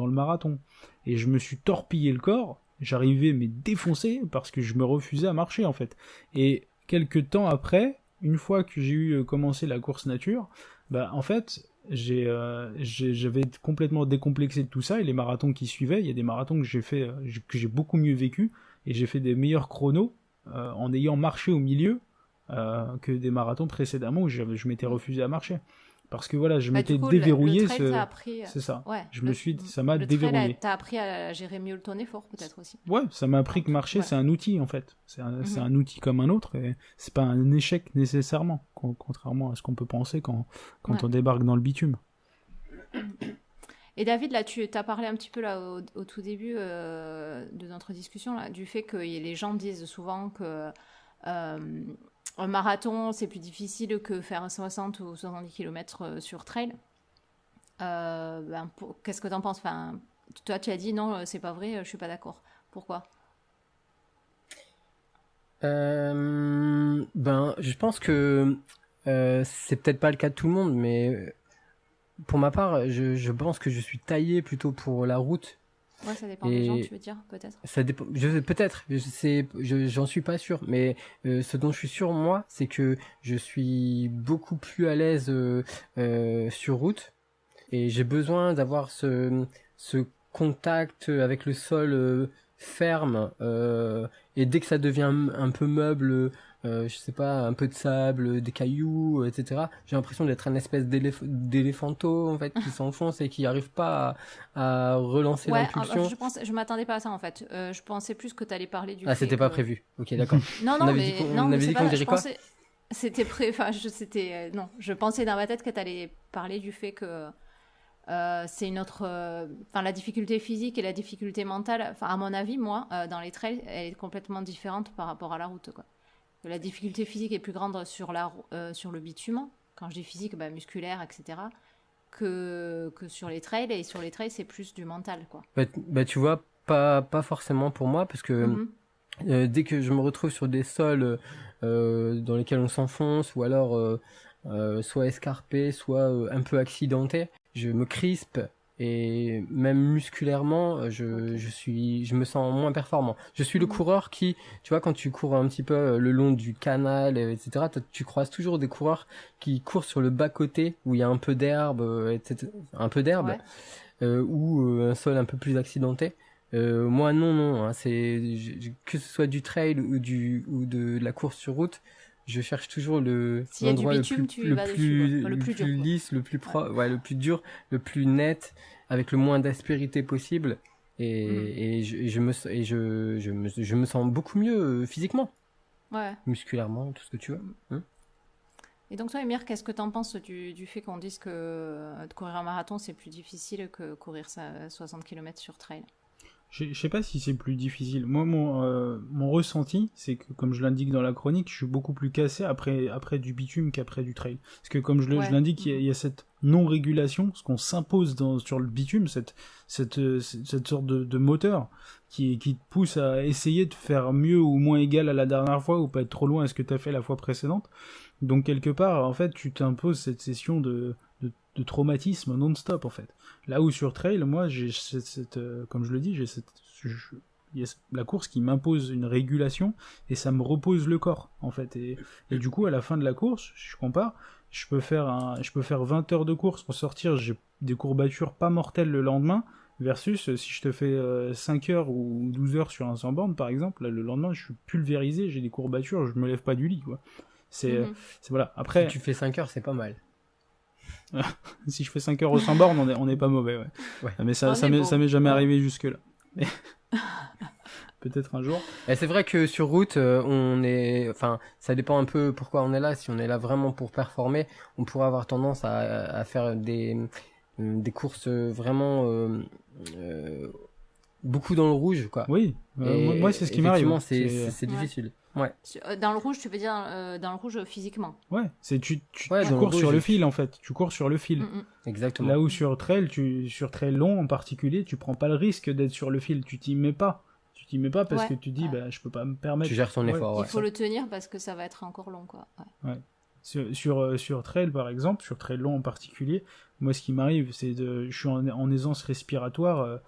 le marathon. Et je me suis torpillé le corps. J'arrivais mais défoncé parce que je me refusais à marcher, en fait. Et quelques temps après, une fois que j'ai eu commencé la course nature, bah en fait j'avais complètement décomplexé de tout ça, et les marathons qui suivaient, il y a des marathons que j'ai fait que j'ai beaucoup mieux vécu, et j'ai fait des meilleurs chronos en ayant marché au milieu que des marathons précédemment où je m'étais refusé à marcher. Parce que voilà, je Bah, m'étais du coup, déverrouillé le trail t'a appris. c'est ça. Ouais. Ça m'a Le déverrouillé. trail t'a appris à gérer mieux ton effort, peut-être aussi. Ouais, ça m'a appris que marcher, Voilà. c'est un outil en fait. C'est un outil comme un autre et c'est pas un échec nécessairement, contrairement à ce qu'on peut penser quand Ouais. on débarque dans le bitume. Et David, là, tu t'as parlé un petit peu là au tout début de notre discussion là, du fait que les gens disent souvent que un marathon c'est plus difficile que faire 60 ou 70 km sur trail. Qu'est-ce que t'en penses? Enfin, toi, tu as dit non, c'est pas vrai, je suis pas d'accord. Pourquoi? Je pense que c'est peut-être pas le cas de tout le monde, mais pour ma part, je pense que je suis taillé plutôt pour la route. Ouais, ça dépend des gens, Et tu veux dire, peut-être. ça dépend. Peut-être. J'en suis pas sûr, mais ce dont je suis sûr moi, c'est que je suis beaucoup plus à l'aise sur route et j'ai besoin d'avoir ce contact avec le sol ferme et dès que ça devient un peu meuble, je sais pas, un peu de sable, des cailloux, etc. J'ai l'impression d'être un espèce d'éléphanto en fait qui s'enfonce et qui arrive pas à relancer Ouais, l'impulsion. je m'attendais pas à ça en fait. Je pensais plus que t'allais parler du Ah, fait c'était pas que... prévu. Ok, d'accord. Non, On non, avait dit mais qu'on non, on mais avait c'est dit pas qu'on ça. Je dirait quoi? pensais, c'était enfin, non, je pensais dans ma tête que t'allais parler du fait que c'est une autre, enfin, la difficulté physique et la difficulté mentale. Enfin, à mon avis, moi, dans les trails, elle est complètement différente par rapport à la route, quoi. La difficulté physique est plus grande sur sur le bitume. Quand je dis physique, bah, musculaire, etc. Que sur les trails. Et sur les trails, c'est plus du mental, quoi. Bah, tu vois, pas forcément pour moi, parce que Mhm. dès que je me retrouve sur des sols dans lesquels on s'enfonce, ou alors soit escarpés, soit un peu accidentés, je me crispe et même musculairement, Ok. je me sens moins performant. Je suis le Mhm. coureur qui, tu vois, quand tu cours un petit peu le long du canal, etc., tu croises toujours des coureurs qui courent sur le bas-côté où il y a un peu d'herbe, etc., un peu d'herbe, Ouais. ou un sol un peu plus accidenté. Moi, non, hein, que ce soit du trail ou de la course sur route, je cherche toujours S'il y a du l'endroit bitume, tu y vas dessus, quoi. Enfin, le le plus dur, plus quoi. lisse, le plus Ouais. ouais, le plus dur, le plus net, avec le moins d'aspérité possible. Mhm. Je me sens beaucoup mieux physiquement, Ouais. musculairement, tout ce que tu veux. Hein. Et donc toi, Emir, qu'est-ce que t'en penses du fait qu'on dise que de courir un marathon, c'est plus difficile que courir 60 km sur trail? Je sais pas si c'est plus difficile. Moi, mon ressenti, c'est que, comme je l'indique dans la chronique, je suis beaucoup plus cassé après du bitume qu'après du trail. Parce que, comme je Ouais. l'indique, il y a cette non-régulation, ce qu'on s'impose sur le bitume, cette sorte de moteur qui te pousse à essayer de faire mieux ou moins égal à la dernière fois ou pas être trop loin à ce que tu as fait la fois précédente. Donc, quelque part, en fait, tu t'imposes cette session de traumatisme non-stop, en fait. Là où sur trail, moi, j'ai comme je le dis, il y a la course qui m'impose une régulation et ça me repose le corps, en fait. Et du coup, à la fin de la course, je compare, je peux faire 20 heures de course pour sortir, j'ai des courbatures pas mortelles le lendemain, versus si je te fais 5 heures ou 12 heures sur un 100 bornes, par exemple, là, le lendemain, je suis pulvérisé, j'ai des courbatures, je me lève pas du lit, quoi. Mhm. Voilà. Si Après, tu fais 5 heures, c'est pas mal. si je fais 5 heures au 100 bornes, on est pas mauvais, ouais. Ouais. Mais On est bon. ça m'est jamais Ouais. arrivé jusque-là. Mais peut-être un jour. Et c'est vrai que sur route, enfin, ça dépend un peu pourquoi on est là. Si on est là vraiment pour performer, on pourrait avoir tendance à faire des courses vraiment beaucoup dans le rouge, quoi. Oui, Et moi c'est ce qui m'arrive. effectivement, c'est Ouais. difficile. Ouais. Dans le rouge, tu veux dire dans le rouge physiquement. Ouais, tu Ouais, dans le cours sur rouge, le fil en fait. Tu cours sur le fil. Mhm. Exactement. Là où sur trail long en particulier, tu prends pas le risque d'être sur le fil. Tu t'y mets pas. Tu t'y mets pas parce Ouais. que tu dis, Ouais. bah, je peux pas me permettre. Tu gères ton Ouais. effort, Il ouais. faut le tenir parce que ça va être encore long, quoi. Ouais. Sur trail par exemple, sur trail long en particulier, moi ce qui m'arrive, je suis en aisance respiratoire.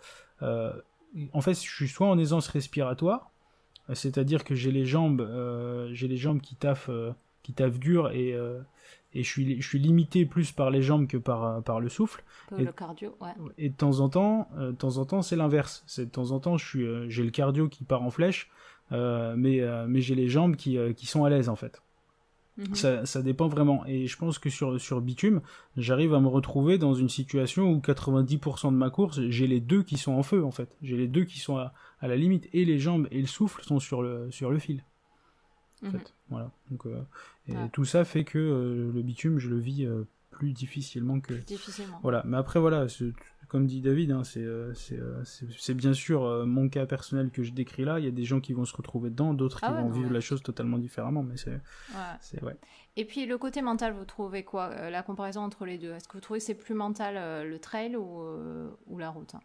En fait, je suis soit en aisance respiratoire, c'est-à-dire que j'ai les jambes qui taffent dur et je suis limité plus par les jambes que par le souffle. Un peu Et- le cardio, ouais. Et de temps en temps, c'est l'inverse. C'est de temps en temps, j'ai le cardio qui part en flèche, mais j'ai les jambes qui sont à l'aise en fait. Ça dépend vraiment. Et je pense que sur bitume, j'arrive à me retrouver dans une situation où 90% de ma course, j'ai les deux qui sont en feu, en fait. J'ai les deux qui sont à la limite. Et les jambes et le souffle sont sur le fil. En fait. Voilà. Donc, tout ça fait que le bitume, je le vis plus difficilement que... Difficilement. Voilà. Mais après, voilà, comme dit David, hein, c'est bien sûr mon cas personnel que je décris là. Il y a des gens qui vont se retrouver dedans, d'autres qui vont vivre la chose totalement différemment. Mais ouais. Et puis le côté mental, vous trouvez quoi, la comparaison entre les deux? Est-ce que vous trouvez que c'est plus mental le trail ou la route, hein?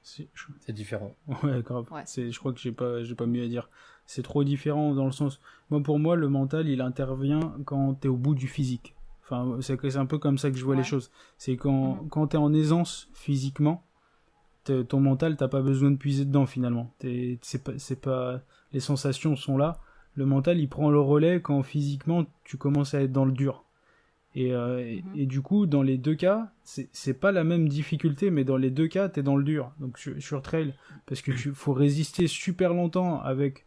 C'est différent. Ouais, grave. Ouais. Je crois que j'ai pas mieux à dire. C'est trop différent dans le sens... Pour moi, le mental, il intervient quand t'es au bout du physique. Enfin, c'est un peu comme ça que je vois les choses. C'est quand t'es en aisance physiquement, ton mental, t'as pas besoin de puiser dedans finalement. C'est pas... Les sensations sont là. Le mental, il prend le relais quand physiquement, tu commences à être dans le dur. Et du coup, dans les deux cas, c'est pas la même difficulté, mais dans les deux cas, t'es dans le dur. Donc sur trail, parce que faut résister super longtemps avec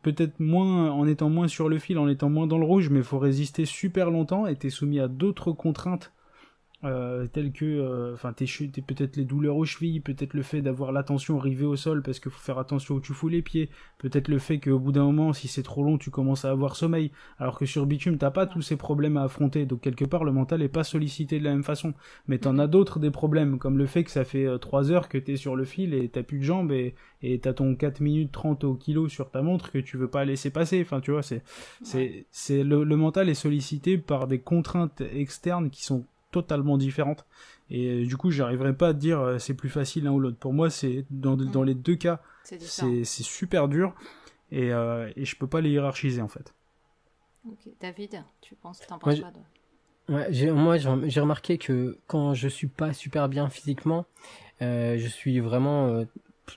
peut-être moins, en étant moins sur le fil, en étant moins dans le rouge, mais faut résister super longtemps et t'es soumis à d'autres contraintes telles que, t'es peut-être les douleurs aux chevilles, peut-être le fait d'avoir l'attention rivée au sol parce qu'il faut faire attention où tu fous les pieds, peut-être le fait qu'au bout d'un moment, si c'est trop long, tu commences à avoir sommeil, alors que sur bitume, t'as pas tous ces problèmes à affronter, donc quelque part, le mental est pas sollicité de la même façon, mais t'en as d'autres des problèmes, comme le fait que ça fait 3 heures que t'es sur le fil et t'as plus de jambes et t'as ton 4 minutes 30 au kilo sur ta montre que tu veux pas laisser passer, enfin tu vois, le mental est sollicité par des contraintes externes qui sont totalement différentes et du coup j'arriverai pas à te dire c'est plus facile l'un ou l'autre. Pour moi c'est dans les deux cas c'est super dur et je peux pas les hiérarchiser en fait. Ok, David, t'en penses quoi de... Ouais, j'ai remarqué que quand je suis pas super bien physiquement, je suis vraiment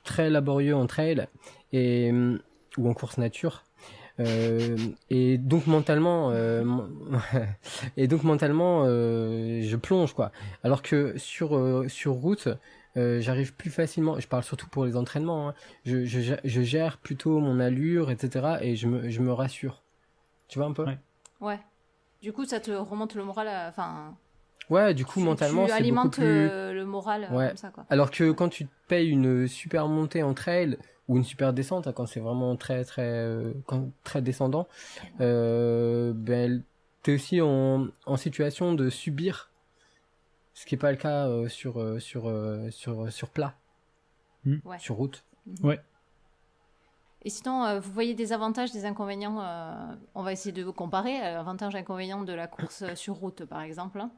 très laborieux en trail ou en course nature. Et donc mentalement je plonge quoi, alors que sur route j'arrive plus facilement, je parle surtout pour les entraînements, hein. Je gère plutôt mon allure, etc. et je me rassure, tu vois un peu. Ouais. Du coup ça te remonte le moral, ouais, du coup mentalement tu c'est alimentes beaucoup plus le moral comme ça quoi. Alors que quand tu te payes une super montée en trail ou une super descente, hein, quand c'est vraiment très descendant, t'es aussi en situation de subir, ce qui est pas le cas sur plat, sur route. Ouais. Et sinon, vous voyez des avantages, des inconvénients, on va essayer de comparer, avantages et inconvénients de la course sur route par exemple, hein.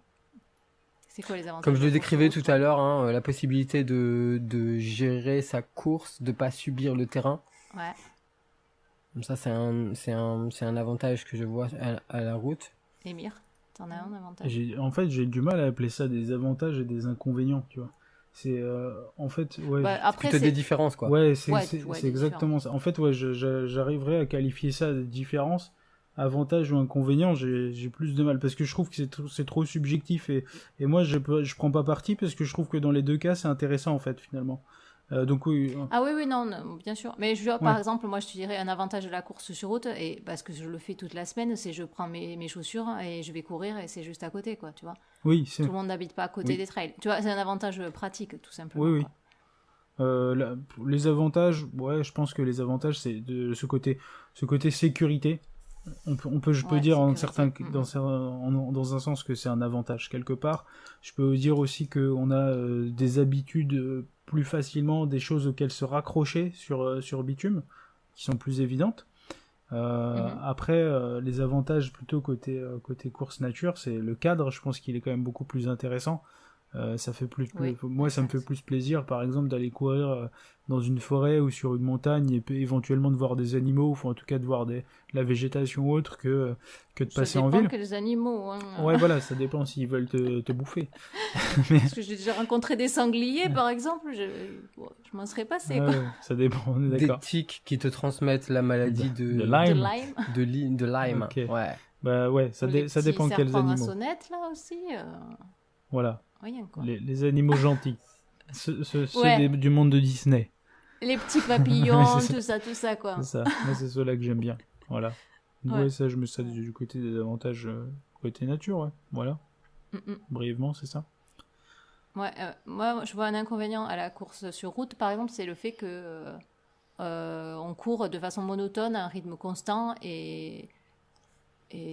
C'est quoi les avantages? Comme je le décrivais tout à l'heure, hein, la possibilité de gérer sa course, de pas subir le terrain. Ouais. Comme ça, c'est un avantage que je vois à la route. Émir, t'en as un avantage? En fait, j'ai du mal à appeler ça des avantages et des inconvénients, tu vois. C'est en fait, ouais. Après, c'est des différences, quoi. Ouais, c'est exactement ça. En fait, ouais, j'arriverais à qualifier ça de différence. Avantage ou inconvénient, j'ai plus de mal parce que je trouve que c'est trop subjectif et moi je prends pas parti parce que je trouve que dans les deux cas c'est intéressant en fait finalement. Donc oui. Ah oui non, bien sûr. Mais par exemple, moi je te dirais un avantage de la course sur route, et parce que je le fais toute la semaine, c'est je prends mes chaussures et je vais courir et c'est juste à côté quoi, tu vois. Oui, tout le monde n'habite pas à côté des trails. Tu vois, c'est un avantage pratique tout simplement. Oui. Les avantages, ouais, je pense que les avantages c'est de ce côté sécurité. Je peux dire dans un sens que c'est un avantage quelque part. Je peux dire aussi qu'on a des habitudes plus facilement, des choses auxquelles se raccrocher sur bitume, qui sont plus évidentes. Après, les avantages plutôt côté course nature, c'est le cadre. Je pense qu'il est quand même beaucoup plus intéressant. Ça fait moi ça me fait plus plaisir par exemple d'aller courir dans une forêt ou sur une montagne et éventuellement de voir des animaux ou en tout cas de voir la végétation autre que de passer en ville. Ça dépend quels animaux, hein. Ouais voilà, ça dépend s'ils veulent te bouffer. Parce que j'ai déjà rencontré des sangliers par exemple, je m'en serais passé quoi. Ouais, ça dépend, on est d'accord. Des tiques qui te transmettent la maladie de Lyme. De Lyme. Okay. Ouais. Bah ouais, ça dépend de quels animaux. Les sonnette là aussi. Voilà. Rien, quoi. Les animaux gentils. Ceux du monde de Disney. Les petits papillons, tout ça, quoi. C'est ça. Moi, c'est ceux-là que j'aime bien. Voilà. Ouais, ça, je me ça du côté des avantages côté nature, ouais. Voilà. Brièvement, c'est ça. Ouais, moi, je vois un inconvénient à la course sur route, par exemple, c'est le fait que on court de façon monotone, à un rythme constant, et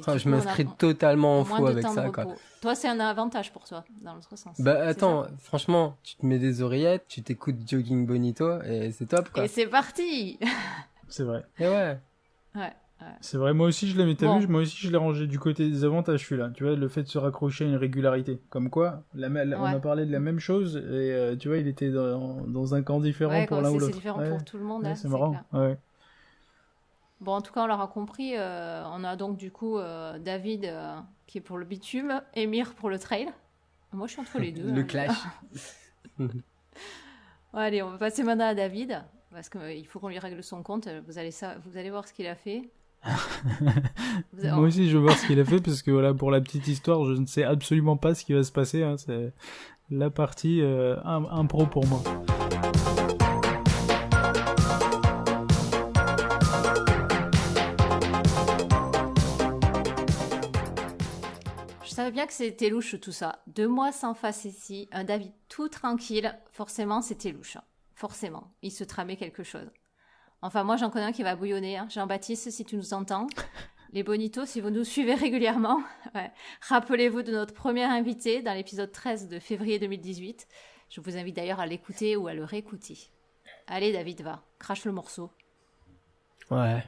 Ah, du je coup, m'inscris totalement en moins faux de avec temps de ça, quoi. repos. Toi, c'est un avantage pour toi, dans l'autre sens. Bah C'est ça? attends, franchement, tu te mets des oreillettes, tu t'écoutes Jogging Bonito et c'est top, Et quoi. c'est parti! C'est vrai. Et ouais. Ouais. C'est vrai, moi aussi je l'ai, mais t'as Bon. vu, moi aussi je l'ai rangé du côté des avantages celui-là. Tu vois, le fait de se raccrocher à une régularité. Comme quoi, on a Ouais. parlé de la même chose et tu vois, il était dans un camp différent Ouais, pour comme l'un ou c'est l'autre. différent Ouais, pour tout le monde, ouais, hein, c'est c'est marrant. clair. Ouais. Bon, en tout cas, on l'aura compris, on a donc du coup David qui est pour le bitume, Emir pour le trail. Moi, je suis entre les deux. Le hein, clash. Ouais, allez, on va passer maintenant à David, parce qu'il faut qu'on lui règle son compte. Vous allez voir ce qu'il a fait. Moi aussi je veux voir ce qu'il a fait parce que voilà, pour la petite histoire, je ne sais absolument pas ce qui va se passer. Hein. C'est la partie impro pour moi. Je savais bien que c'était louche tout ça. 2 mois sans face ici, un David tout tranquille, forcément c'était louche. Hein. Forcément, il se tramait quelque chose. Enfin, moi j'en connais un qui va bouillonner. Hein. Jean-Baptiste, si tu nous entends. Les bonitos, si vous nous suivez régulièrement, ouais. Rappelez-vous de notre premier invité dans l'épisode 13 de février 2018. Je vous invite d'ailleurs à l'écouter ou à le réécouter. Allez David, va, crache le morceau. Ouais.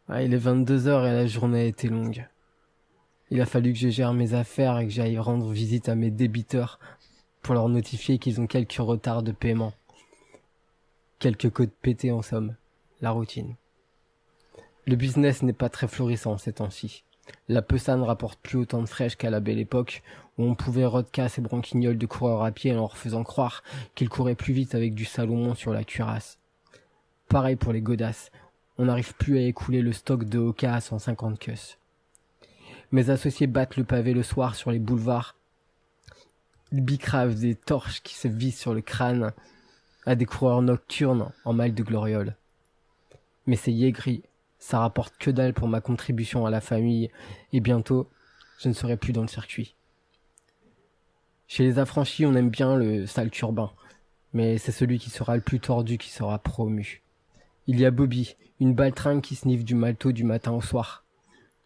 Ouais, il est 22h et la journée a été longue. Il a fallu que je gère mes affaires et que j'aille rendre visite à mes débiteurs pour leur notifier qu'ils ont quelques retards de paiement. Quelques codes pétés en somme. La routine. Le business n'est pas très florissant ces temps-ci. La Peusa ne rapporte plus autant de fraîches qu'à la belle époque où on pouvait rodka ses branquignoles de coureurs à pied en leur faisant croire qu'ils couraient plus vite avec du Salomon sur la cuirasse. Pareil pour les godasses. On n'arrive plus à écouler le stock de Oka à 150 queues. Mes associés battent le pavé le soir sur les boulevards. Ils bicravent des torches qui se visent sur le crâne à des coureurs nocturnes en mal de gloriole. Mais c'est yégris, ça rapporte que dalle pour ma contribution à la famille, et bientôt, je ne serai plus dans le circuit. Chez les affranchis, on aime bien le sale turbin, mais c'est celui qui sera le plus tordu qui sera promu. Il y a Bobby, une baltringue qui sniffe du malto du matin au soir.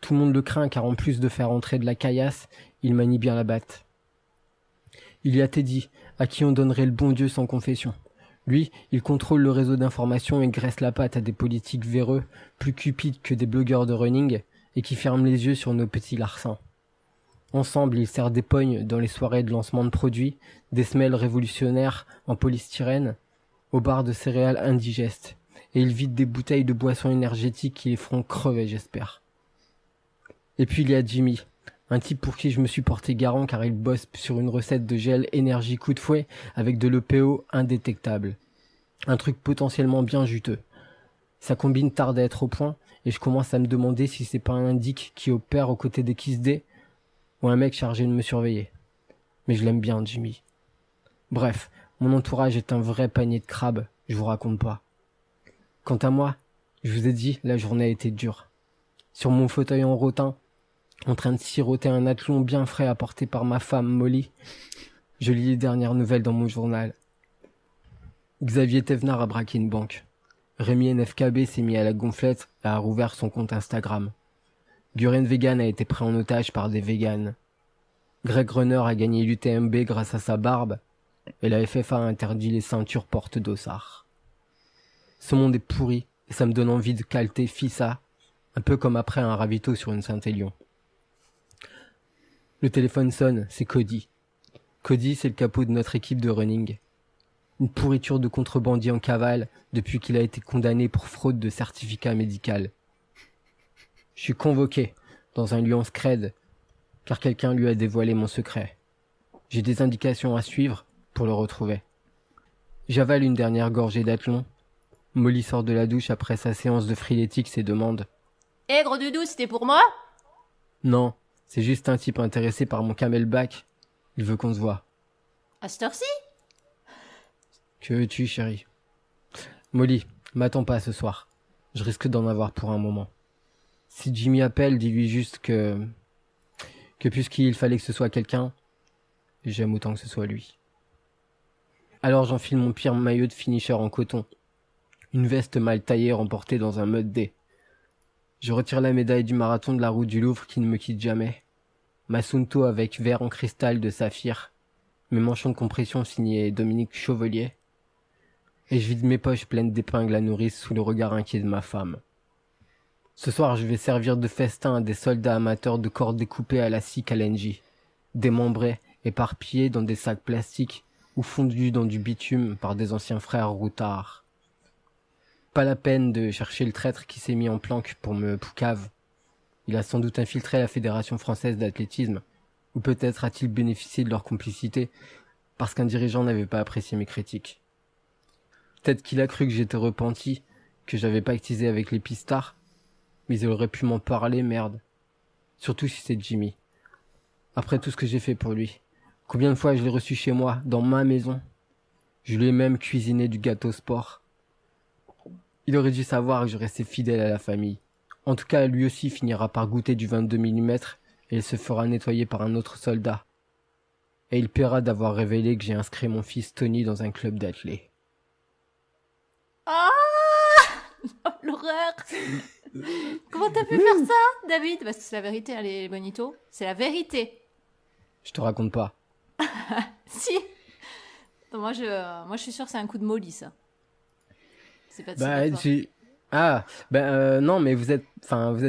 Tout le monde le craint car en plus de faire entrer de la caillasse, il manie bien la batte. Il y a Teddy, à qui on donnerait le bon Dieu sans confession. Lui, il contrôle le réseau d'information et graisse la patte à des politiques véreux, plus cupides que des blogueurs de running, et qui ferment les yeux sur nos petits larcins. Ensemble, ils serrent des pognes dans les soirées de lancement de produits, des semelles révolutionnaires en polystyrène, aux barres de céréales indigestes, et ils vident des bouteilles de boissons énergétiques qui les feront crever, j'espère. Et puis il y a Jimmy, un type pour qui je me suis porté garant car il bosse sur une recette de gel énergie coup de fouet avec de l'EPO indétectable. Un truc potentiellement bien juteux. Sa combine tarde à être au point et je commence à me demander si c'est pas un indique qui opère aux côtés des Kiss D ou un mec chargé de me surveiller. Mais je l'aime bien, Jimmy. Bref, mon entourage est un vrai panier de crabes, je vous raconte pas. Quant à moi, je vous ai dit, la journée a été dure. Sur mon fauteuil en rotin, en train de siroter un athlon bien frais apporté par ma femme Molly, je lis les dernières nouvelles dans mon journal. Xavier Thévenard a braqué une banque. Rémi NFKB s'est mis à la gonflette et a rouvert son compte Instagram. Guren Vegan a été pris en otage par des véganes. Greg Runner a gagné l'UTMB grâce à sa barbe et la FFA a interdit les ceintures porte-dossard. Ce monde est pourri et ça me donne envie de calter Fissa, un peu comme après un ravito sur une Saint-Élion. Le téléphone sonne, c'est Cody. Cody, c'est le capot de notre équipe de running. Une pourriture de contrebandier en cavale depuis qu'il a été condamné pour fraude de certificat médical. Je suis convoqué dans un lieu en scred car quelqu'un lui a dévoilé mon secret. J'ai des indications à suivre pour le retrouver. J'avale une dernière gorgée d'athlon. Molly sort de la douche après sa séance de freeletics et demande « Eh, gros doudou, c'était pour moi ?» Non, c'est juste un type intéressé par mon camelback. Il veut qu'on se voit. À cette heure-ci ? Que veux-tu, chérie ? Molly, m'attends pas ce soir. Je risque d'en avoir pour un moment. Si Jimmy appelle, dis-lui juste que puisqu'il fallait que ce soit quelqu'un, j'aime autant que ce soit lui. Alors j'enfile mon pire maillot de finisher en coton. Une veste mal taillée remportée dans un mud day. Je retire la médaille du marathon de la route du Louvre qui ne me quitte jamais. Ma Sunto avec verre en cristal de saphir. Mes manchons de compression signés Dominique Chauvelier. Et je vide mes poches pleines d'épingles à nourrice sous le regard inquiet de ma femme. Ce soir, je vais servir de festin à des soldats amateurs de corps découpés à la scie LNJ, démembrés, éparpillés dans des sacs plastiques ou fondus dans du bitume par des anciens frères routards. Pas la peine de chercher le traître qui s'est mis en planque pour me poucave. Il a sans doute infiltré la Fédération française d'athlétisme, ou peut-être a-t-il bénéficié de leur complicité parce qu'un dirigeant n'avait pas apprécié mes critiques. Peut-être qu'il a cru que j'étais repenti, que j'avais pactisé avec les pistards, mais il aurait pu m'en parler, merde. Surtout si c'est Jimmy. Après tout ce que j'ai fait pour lui. Combien de fois je l'ai reçu chez moi, dans ma maison. Je lui ai même cuisiné du gâteau sport. Il aurait dû savoir que je restais fidèle à la famille. En tout cas, lui aussi finira par goûter du 22 mm et il se fera nettoyer par un autre soldat. Et il paiera d'avoir révélé que j'ai inscrit mon fils Tony dans un club d'athlètes. Ah l'horreur. Comment t'as pu faire ça, David? Parce que c'est la vérité, hein, les bonitos. C'est la vérité. Je te raconte pas. Si. Non, moi, je suis sûre que c'est un coup de molly, ça. C'est pas de non, mais vous êtes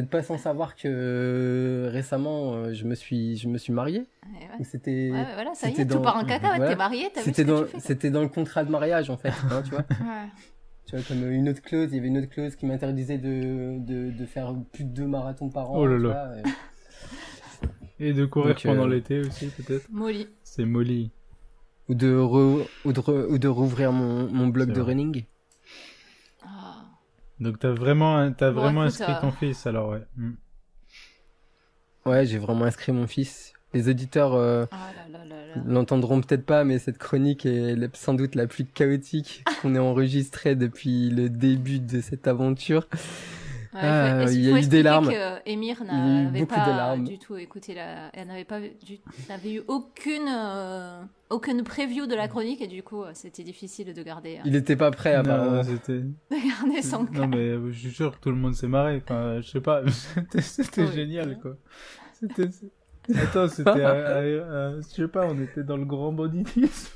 pas sans savoir que récemment je me suis marié. Ouais. C'était. Ouais, voilà, ça y est, tout part en cacahuète. Voilà. T'es marié, t'as vu ce que tu fais. C'était dans le contrat de mariage en fait, hein, tu vois. Ouais. Tu vois, comme une autre clause, il y avait une autre clause qui m'interdisait de faire plus de 2 marathons par an. Oh là tu là. vois, Et de courir Donc, pendant l'été aussi, peut-être. Molly. C'est Molly. ou de rouvrir mon blog C'est de vrai. running. Ah. Donc t'as vraiment Écoute, inscrit ton fils, alors ouais. Ouais, j'ai vraiment inscrit mon fils. Les auditeurs Ah là là là là. l'entendront peut-être pas, mais cette chronique est sans doute la plus chaotique qu'on ait enregistrée depuis le début de cette aventure. Ouais, il y a eu des larmes. Émir Il y a eu n'avait beaucoup de pas larmes. du tout écouté elle n'avait eu aucune preview de la chronique et du coup c'était difficile de garder Il était pas prêt apparemment. Non, c'était... de garder son Non calme. mais je suis sûr que tout le monde s'est marré. Enfin, je sais pas, c'était Oui. génial quoi. Attends, c'était, je sais pas, on était dans le grand banditisme.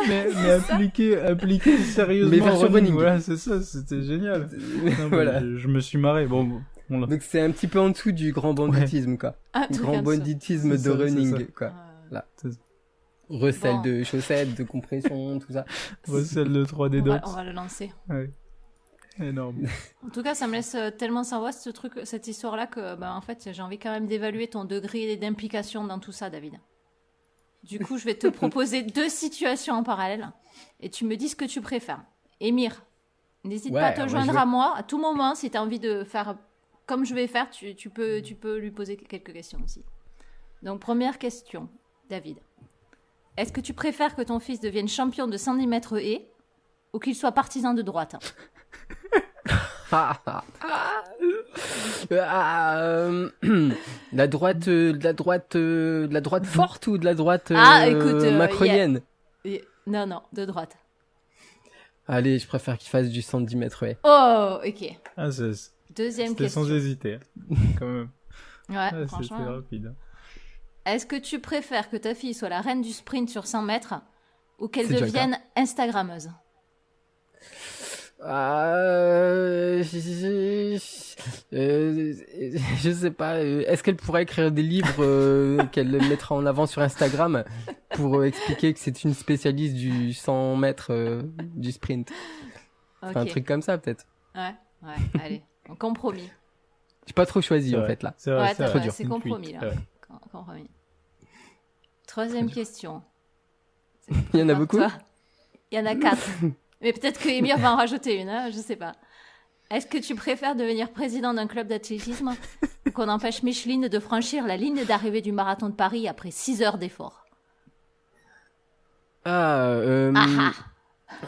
mais appliqué sérieusement. Mais version running. Voilà, c'est ça, c'était génial. Non, mais Voilà. je me suis marré. Bon, on l'a. Donc c'est un petit peu en dessous du grand banditisme quoi. Un truc Grand en dessous. banditisme C'est de ça, c'est running ça. quoi. Euh, Recel Bon. de chaussettes, de compression, tout ça. Recel de 3D dots. on va le lancer. Ouais. Énorme. En tout cas, ça me laisse tellement sans voix cette histoire-là que, en fait, j'ai envie quand même d'évaluer ton degré d'implication dans tout ça, David. Du coup, je vais te proposer 2 situations en parallèle et tu me dis ce que tu préfères. Émir, n'hésite pas à te joindre à moi à tout moment si tu as envie de faire comme je vais faire. Tu peux lui poser quelques questions aussi. Donc, première question, David. Est-ce que tu préfères que ton fils devienne champion de 110 mètres haies ou qu'il soit partisan de droite? La droite forte ou de la droite Écoute, macronienne? Non, de droite. Allez, je préfère qu'il fasse du 110 mètres haies. Oh, ok. Ah, Deuxième c'était question. sans hésiter, quand même. Ouais, Ah, c'était franchement. rapide. Est-ce que tu préfères que ta fille soit la reine du sprint sur 100 mètres ou qu'elle C'est déjà le devienne Instagrammeuse? Je sais pas. Est-ce qu'elle pourrait écrire des livres qu'elle mettra en avant sur Instagram pour expliquer que c'est une spécialiste du 100 mètres du sprint? Ok. Enfin, un truc comme ça peut-être. Ouais, allez, on compromis. J'ai pas trop choisi C'est en vrai. fait là. C'est vrai, Ouais, c'est t'as- vrai. c'est compromis là. Ouais. Compromis. Troisième question. Il y en a beaucoup. Toi. Il y en a 4. Mais peut-être que Émir va en rajouter une, hein, je sais pas. Est-ce que tu préfères devenir président d'un club d'athlétisme ou qu'on empêche Micheline de franchir la ligne d'arrivée du marathon de Paris après 6 heures d'effort?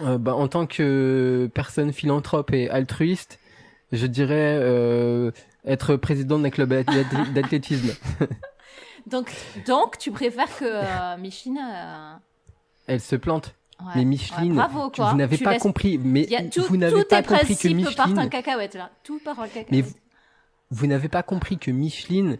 En tant que personne philanthrope et altruiste, je dirais Être président d'un club d'athlétisme. Donc, tu préfères que Micheline... Elle se plante. Ouais, Mais Micheline, bravo, quoi. vous n'avez Tu pas laisses- compris. Mais vous tous n'avez pas tes compris que principes partent en Micheline. cacahuète, là. Tout part en cacahuète. Mais vous n'avez pas compris que Micheline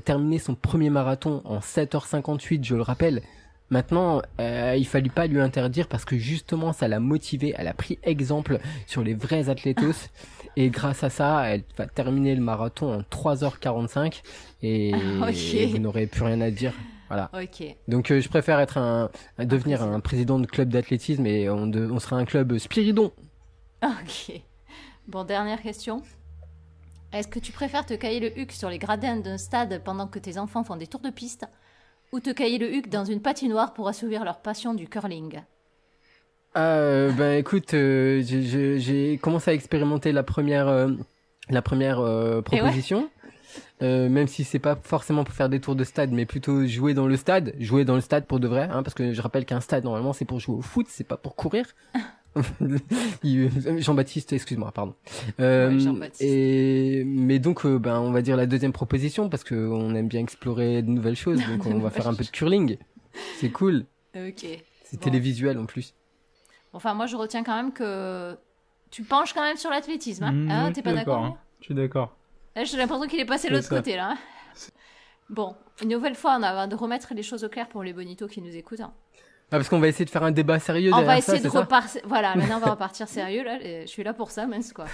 terminait son premier marathon en 7h58, je le rappelle. Maintenant, il fallait pas lui interdire parce que justement, ça l'a motivée. Elle a pris exemple sur les vrais athlètes. Et grâce à ça, elle va terminer le marathon en 3h45. Et Ok. vous n'aurez plus rien à dire. Voilà. Ok. Donc je préfère être devenir un président de club d'athlétisme et on sera un club Spiridon. Ok. Bon, dernière question. Est-ce que tu préfères te cailler le huc sur les gradins d'un stade pendant que tes enfants font des tours de piste ou te cailler le huc dans une patinoire pour assouvir leur passion du curling? Écoute, j'ai commencé à expérimenter la première proposition. Même si c'est pas forcément pour faire des tours de stade, mais plutôt jouer dans le stade pour de vrai, hein, parce que je rappelle qu'un stade normalement c'est pour jouer au foot, c'est pas pour courir. Jean-Baptiste, excuse-moi, pardon. Ouais, Jean-Baptiste. Mais donc, on va dire la deuxième proposition parce que on aime bien explorer de nouvelles choses, donc on va faire un peu de curling. C'est cool. Ok. C'est Bon. télévisuel en plus. Enfin, moi, je retiens quand même que tu penches quand même sur l'athlétisme. Hein. Oui, T'es pas d'accord hein. Amir Je suis d'accord. Là, j'ai l'impression qu'il est passé de C'est l'autre ça. côté, là. hein. Bon, une nouvelle fois, on a de remettre les choses au clair pour les bonitos qui nous écoutent. hein. Ah, parce qu'on va essayer de faire un débat sérieux On va derrière essayer ça, de c'est ça repartir. Voilà, maintenant, on va repartir sérieux, là. Je suis là pour ça, mince, quoi.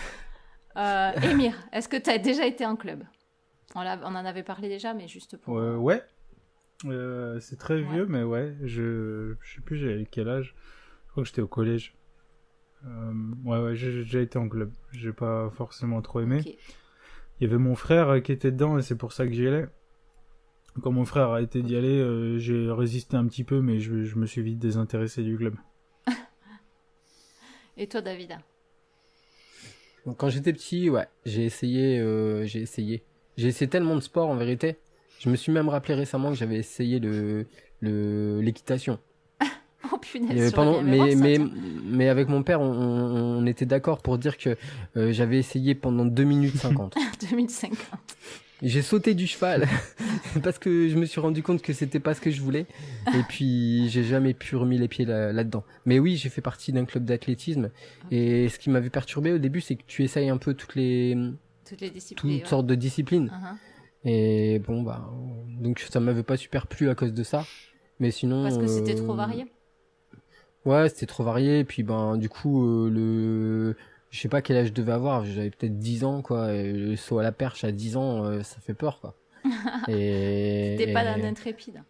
Émir, est-ce que tu as déjà été en club? On en avait parlé déjà, mais juste pour... Ouais. C'est très Ouais. vieux, mais ouais. Je sais plus j'avais quel âge. Je crois que j'étais au collège. Ouais, j'ai déjà été en club. J'ai pas forcément trop aimé. Ok. Il y avait mon frère qui était dedans et c'est pour ça que j'y allais. Quand mon frère a arrêté d'y aller, j'ai résisté un petit peu, mais je me suis vite désintéressé du club. Et toi, David? Donc, quand j'étais petit, ouais, j'ai essayé. J'ai essayé tellement de sports en vérité. Je me suis même rappelé récemment que j'avais essayé l'équitation. Oh punaise, Et j'aurais bien aimé voir ça, tiens. mais avec mon père, on était d'accord pour dire que j'avais essayé pendant 2 minutes 50. 2050. J'ai sauté du cheval parce que je me suis rendu compte que c'était pas ce que je voulais. Et puis, j'ai jamais pu remettre les pieds là-dedans. Mais oui, j'ai fait partie d'un club d'athlétisme. Et ce qui m'avait perturbé au début, c'est que tu essayes un peu toutes Toutes les disciplines. sortes de disciplines. Uh-huh. Et bon, donc ça m'avait pas super plu à cause de ça. Mais sinon. Parce que c'était trop varié. Ouais, c'était trop varié. Et puis, du coup, je sais pas quel âge je devais avoir. J'avais peut-être 10 ans, quoi. Et le saut à la perche à 10 ans, ça fait peur, quoi. T'es pas d'un intrépide.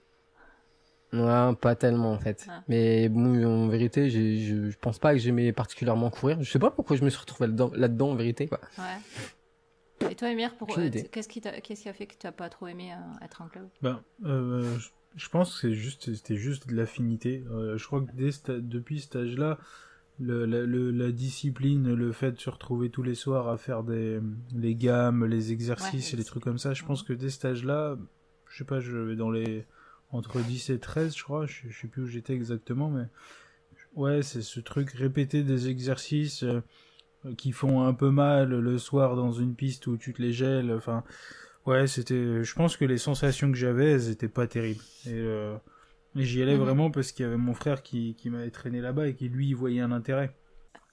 Ouais, pas tellement, en fait. Ah. Mais bon, en vérité, je pense pas que j'aimais particulièrement courir. Je sais pas pourquoi je me suis retrouvé là-dedans, en vérité, quoi. Ouais. Et toi, Emir, Aucune idée. qu'est-ce qui a fait que tu n'as pas trop aimé être en club? Je pense que c'était juste de l'affinité. Je crois que depuis cet âge-là, la discipline, le fait de se retrouver tous les soirs à faire les gammes, les exercices Ouais, et les trucs comme ça, je pense que dès cet âge-là, je sais pas, je vais entre 10 et 13, je crois, je sais plus où j'étais exactement, mais ouais, c'est ce truc répéter des exercices qui font un peu mal le soir dans une piste où tu te les gèles, enfin, ouais, je pense que les sensations que j'avais, elles étaient pas terribles. Et j'y allais vraiment parce qu'il y avait mon frère qui m'avait traîné là-bas et qui lui y voyait un intérêt.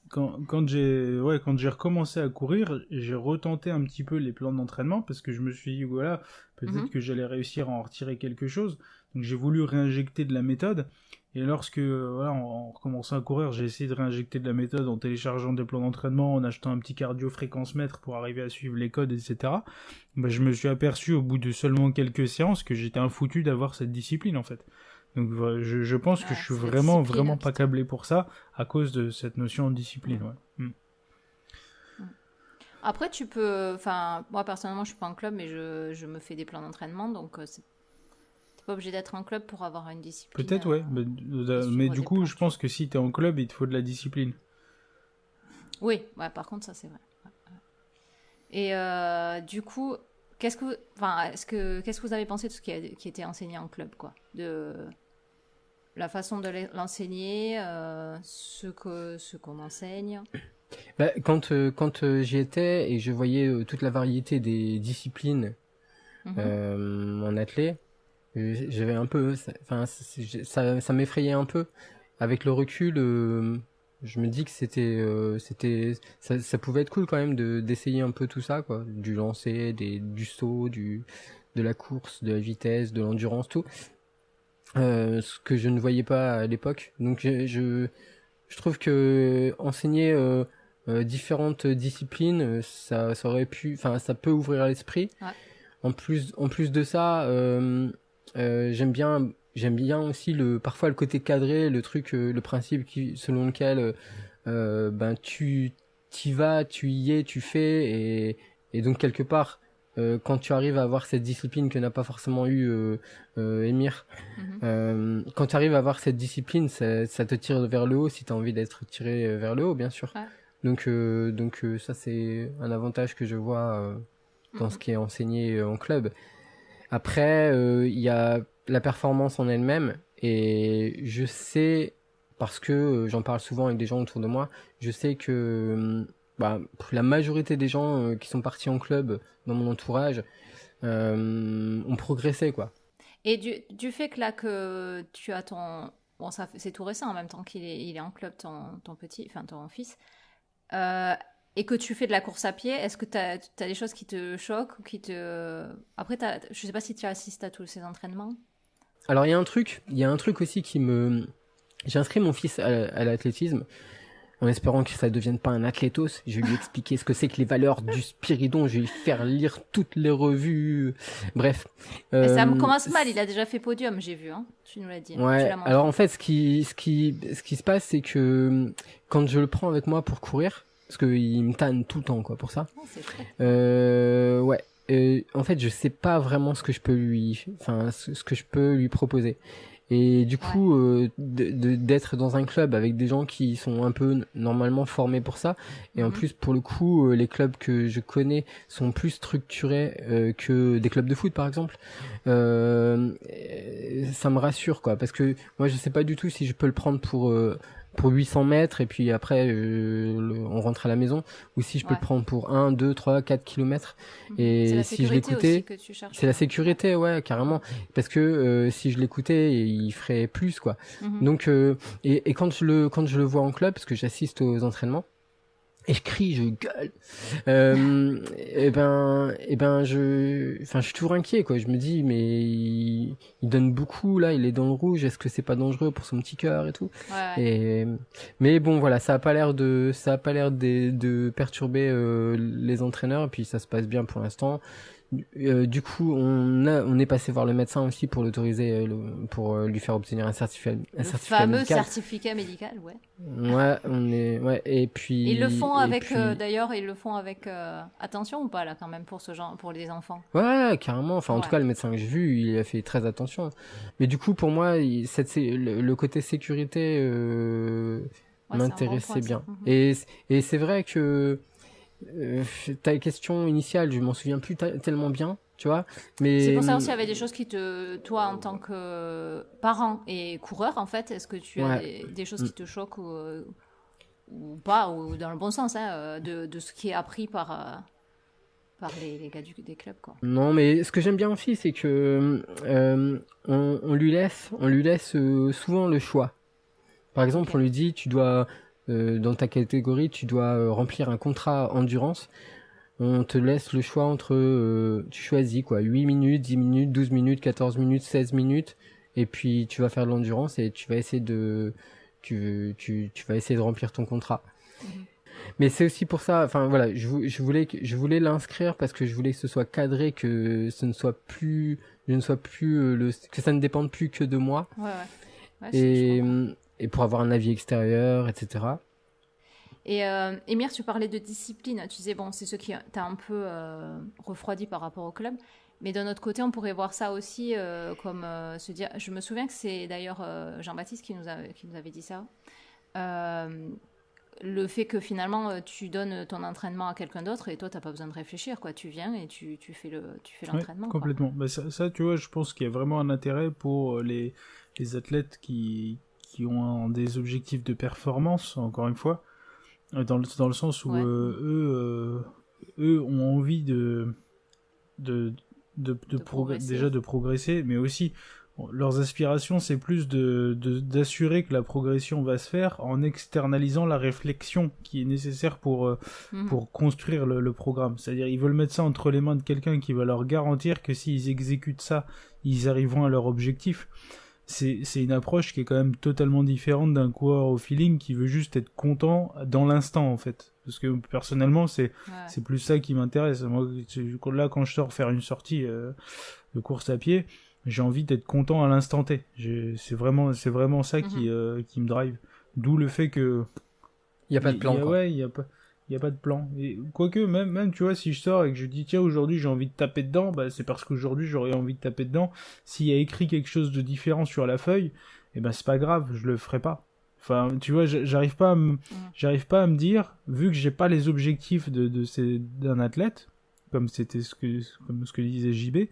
Quand j'ai recommencé à courir, j'ai retenté un petit peu les plans d'entraînement parce que je me suis dit voilà, peut-être que j'allais réussir à en retirer quelque chose. Donc j'ai voulu réinjecter de la méthode. Et lorsque en recommençant à courir, j'ai essayé de réinjecter de la méthode en téléchargeant des plans d'entraînement, en achetant un petit cardio fréquence mètre pour arriver à suivre les codes, etc. Je me suis aperçu au bout de seulement quelques séances que j'étais un foutu d'avoir cette discipline en fait. Donc je pense que je suis vraiment pas câblé pour ça à cause de cette notion de discipline. Ouais. Après, tu peux... Enfin, moi, personnellement, je suis pas en club, mais je me fais des plans d'entraînement, donc t'es pas obligé d'être en club pour avoir une discipline. Peut-être, ouais. Mais du coup, je pense que si t'es en club, il te faut de la discipline. Oui, ouais, par contre, ça, c'est vrai. Et du coup, qu'est-ce que vous avez pensé de ce qui était enseigné en club, quoi? De la façon de l'enseigner, ce qu'on enseigne? Bah, quand j'y étais et je voyais toute la variété des disciplines en athlée, j'avais un peu, ça m'effrayait un peu. Avec le recul, je me dis que ça pouvait être cool quand même d'essayer un peu tout ça, quoi, du lancer, du saut, de la course, de la vitesse, de l'endurance, tout. Ce que je ne voyais pas à l'époque. Donc je trouve que enseigner différentes disciplines, ça aurait pu, enfin, ça peut ouvrir l'esprit. Ouais. En plus de ça, j'aime bien aussi parfois le côté cadré, le truc, le principe selon lequel ben tu t'y vas, tu y es, tu fais, et donc quelque part, quand tu arrives à avoir cette discipline que n'a pas forcément eu Émir, quand tu arrives à avoir cette discipline, ça te tire vers le haut si tu as envie d'être tiré vers le haut, bien sûr. Ouais. Donc ça, c'est un avantage que je vois dans ce qui est enseigné en club. Après, il y a la performance en elle-même, et je sais, parce que j'en parle souvent avec des gens autour de moi, je sais que la majorité des gens qui sont partis en club dans mon entourage ont progressé, quoi. Et du fait que là que tu as ton... Bon, c'est tout récent en même temps il est en club, ton petit, enfin ton fils. Et que tu fais de la course à pied, est-ce que tu as des choses qui te choquent ou qui te... Après, je sais pas si tu assistes à tous ces entraînements. Alors, il y a un truc aussi J'ai inscrit mon fils à l'athlétisme, en espérant que ça ne devienne pas un athlétos. Je vais lui expliquer ce que c'est que les valeurs du Spiridon, je vais lui faire lire toutes les revues, bref. Et ça commence mal, il a déjà fait podium, j'ai vu, hein. Tu nous l'as dit. Ouais, alors en fait, ce qui se passe, c'est que quand je le prends avec moi pour courir, parce qu'il me tanne tout le temps, quoi, pour ça. Oh, c'est chouette. Ouais. En fait, je sais pas vraiment ce que je peux lui proposer. Et du coup, d'être dans un club avec des gens qui sont un peu normalement formés pour ça, et en plus, pour le coup, les clubs que je connais sont plus structurés que des clubs de foot, par exemple. Ça me rassure, quoi, parce que moi, je sais pas du tout si je peux le prendre pour 800 mètres, et puis après on rentre à la maison, ou si je peux le prendre pour 1, 2, 3, 4 kilomètres. Et si je l'écoutais, c'est la sécurité, ouais, carrément, parce que si je l'écoutais, il ferait plus, quoi. Donc et quand je le vois en club, parce que j'assiste aux entraînements, et je crie, je gueule, je suis toujours inquiet, quoi. Je me dis, mais il donne beaucoup, là, il est dans le rouge, est-ce que c'est pas dangereux pour son petit cœur et tout? Ouais. Mais bon, voilà, ça a pas l'air de perturber les entraîneurs, et puis ça se passe bien pour l'instant. Du coup, on est passé voir le médecin aussi pour l'autoriser, pour lui faire obtenir un certificat fameux médical. Certificat médical, ouais. Ouais, et puis. Ils le font avec, d'ailleurs, attention ou pas là quand même pour ce genre, pour les enfants. Ouais, carrément. Enfin, en tout cas, le médecin que j'ai vu, il a fait très attention. Mais du coup, pour moi, le côté sécurité m'intéressait bien. Et c'est vrai que ta question initiale, je m'en souviens plus tellement bien, tu vois. Mais c'est pour ça aussi, il y avait des choses qui toi, en tant que parent et coureur, en fait, est-ce que tu as des choses qui te choquent ou pas, ou dans le bon sens, hein, de ce qui est appris par les gars des clubs, quoi. Non, mais ce que j'aime bien aussi, c'est que on lui laisse souvent le choix. Par exemple, on lui dit, tu dois dans ta catégorie, tu dois remplir un contrat endurance. On te laisse le choix entre, tu choisis quoi, 8 minutes, 10 minutes, 12 minutes, 14 minutes, 16 minutes, et puis tu vas faire de l'endurance et tu vas essayer de remplir ton contrat. Mais c'est aussi pour ça, enfin voilà, je voulais l'inscrire parce que je voulais que ce soit cadré, que ce ne soit plus, que ça ne dépende plus que de moi. Ouais, et pour avoir un avis extérieur, etc. Et Émir, tu parlais de discipline. Tu disais, bon, c'est ce qui t'a un peu refroidi par rapport au club. Mais d'un autre côté, on pourrait voir ça aussi comme se dire... Je me souviens que c'est d'ailleurs Jean-Baptiste qui nous avait dit ça. Le fait que finalement, tu donnes ton entraînement à quelqu'un d'autre et toi, tu n'as pas besoin de réfléchir, quoi. Tu viens et tu fais l'entraînement. Ouais, complètement. Bah, ça, tu vois, je pense qu'il y a vraiment un intérêt pour les athlètes qui ont des objectifs de performance, encore une fois. Dans le sens où Ouais. Eux ont envie de progresser. déjà de progresser, mais aussi leurs aspirations, c'est plus d'assurer que la progression va se faire en externalisant la réflexion qui est nécessaire Mhm. pour construire le programme. C'est-à-dire, ils veulent mettre ça entre les mains de quelqu'un qui va leur garantir que s'ils exécutent ça, ils arriveront à leur objectif. C'est une approche qui est quand même totalement différente d'un coureur au feeling qui veut juste être content dans l'instant, en fait. Parce que personnellement, c'est Ouais. plus ça qui m'intéresse. Moi, là, quand je sors faire une sortie de course à pied, j'ai envie d'être content à l'instant T. C'est vraiment ça qui me drive. D'où le fait que Il y a pas de plan, quoi. ouais, il y a pas de plan. Et quoique même tu vois, si je sors et que je dis tiens, aujourd'hui j'ai envie de taper dedans, bah c'est parce qu'aujourd'hui j'aurais envie de taper dedans. S'il y a écrit quelque chose de différent sur la feuille, et ben c'est pas grave, je le ferai pas. Enfin, tu vois, j'arrive pas à me dire, vu que j'ai pas les objectifs d'un athlète, comme ce que disait JB,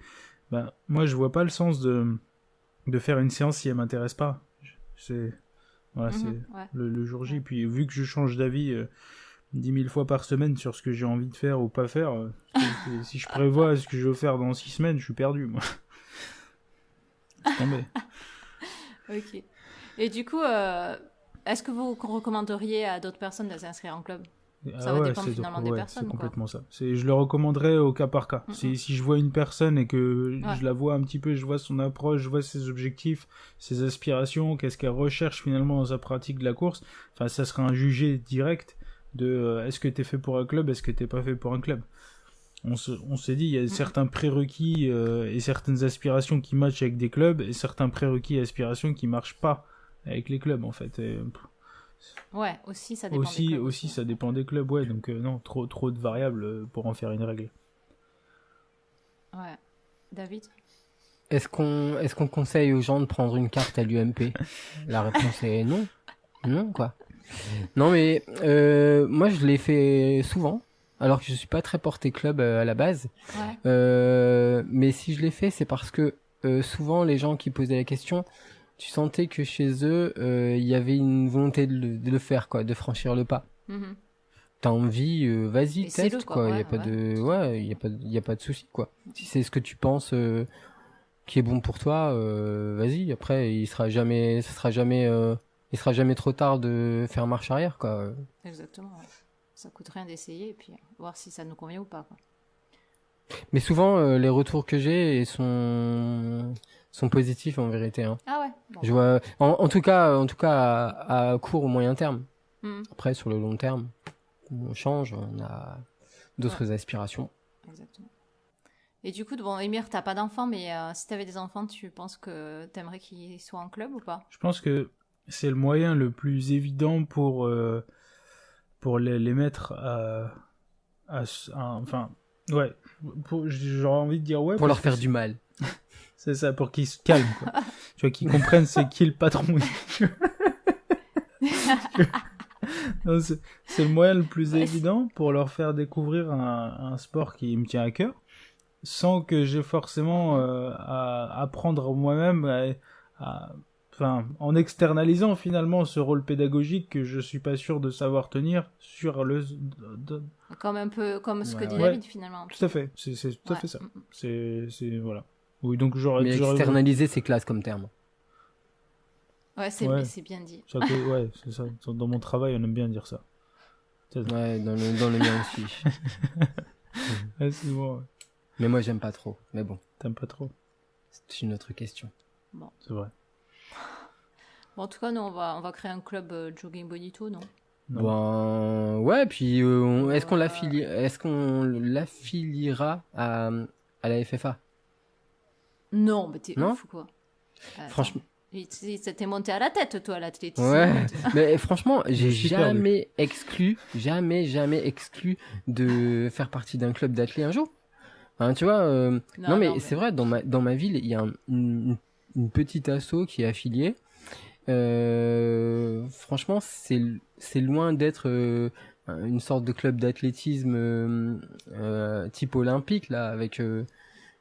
ben moi je vois pas le sens de faire une séance si elle m'intéresse pas. C'est voilà, c'est Ouais. le jour J. Puis vu que je change d'avis 10 000 fois par semaine sur ce que j'ai envie de faire ou pas faire, si je prévois ce que je veux faire dans 6 semaines, je suis perdu, moi. C'est tombé. Ok. Et du coup, est-ce que vous recommanderiez à d'autres personnes de s'inscrire en club? Ça va dépendre finalement des personnes, c'est quoi. complètement ça. Je le recommanderais au cas par cas. Si je vois une personne et que Ouais. je la vois un petit peu, je vois son approche, je vois ses objectifs, ses aspirations, qu'est-ce qu'elle recherche finalement dans sa pratique de la course, enfin, ça sera un jugé direct de est-ce que t'es fait pour un club, est-ce que t'es pas fait pour un club. On s'est dit, il y a certains prérequis et certaines aspirations qui matchent avec des clubs et certains prérequis et aspirations qui marchent pas avec les clubs, en fait. Et, Ouais, aussi ça dépend des clubs. aussi, ça dépend des clubs, ouais. Donc non, trop de variables pour en faire une règle. Ouais. David? Est-ce qu'on conseille aux gens de prendre une carte à l'UMP? La réponse est non. Non, quoi. Non, mais moi, je l'ai fait souvent, alors que je suis pas très porté club à la base. Ouais. Mais si je l'ai fait, c'est parce que souvent, les gens qui posaient la question, tu sentais que chez eux, il y avait une volonté de le faire, quoi, de franchir le pas. Mhm. T'as envie, vas-y, Essaye-le, teste, quoi, quoi. Il ouais, y a pas ouais. de, ouais, il y a pas de souci, quoi. Si c'est ce que tu penses qui est bon pour toi, vas-y. Après, il sera jamais trop tard de faire marche arrière, quoi. Exactement, ouais. Ça coûte rien d'essayer et puis voir si ça nous convient ou pas, quoi. Mais souvent, les retours que j'ai sont positifs en vérité, hein. Ah ouais. Bon. Je vois, en tout cas, à court ou moyen terme. Mhm. Après, sur le long terme, on change, on a d'autres aspirations. Exactement. Et du coup, bon, Émir, t'as pas d'enfants, mais si t'avais des enfants, tu penses que t'aimerais qu'ils soient en club ou pas? Je pense que c'est le moyen le plus évident pour les mettre enfin, ouais, j'aurais envie de dire ouais. Pour leur parce faire que du mal. c'est ça, pour qu'ils se calment, quoi. Tu vois, qu'ils comprennent c'est qui le patron. Non, c'est le moyen le plus évident pour leur faire découvrir un sport qui me tient à cœur, sans que j'ai forcément à apprendre moi-même, enfin, en externalisant finalement ce rôle pédagogique que je suis pas sûr de savoir tenir sur Comme un peu comme ce que dit Ouais. David finalement. Tout à fait, c'est tout à Ouais. fait ça. C'est voilà. Oui, donc j'aurais Mais externaliser, c'est classe comme terme. Ouais, c'est Ouais. c'est bien dit. ouais, c'est ça. Dans mon travail, on aime bien dire ça. Ouais, dans le mien aussi. Ouais, c'est bon. Ouais. Mais moi, j'aime pas trop. Mais bon, T'aimes pas trop, c'est une autre question. c'est vrai. Bon, en tout cas, nous on va créer un club jogging bonito, non? Non. Bon, ouais, puis est-ce qu'on l'affiliera à la FFA? Non, mais t'es Non ouf ou quoi? Attends. Franchement. Ça t'est monté à la tête, toi, l'athlétisme. Ouais, mais franchement, j'ai Je suis perdu. jamais exclu de faire partie d'un club d'athlètes un jour. Hein, tu vois, non, mais c'est vrai, dans ma ville, il y a une petite asso qui est affiliée. Franchement, c'est loin d'être une sorte de club d'athlétisme type olympique, là, avec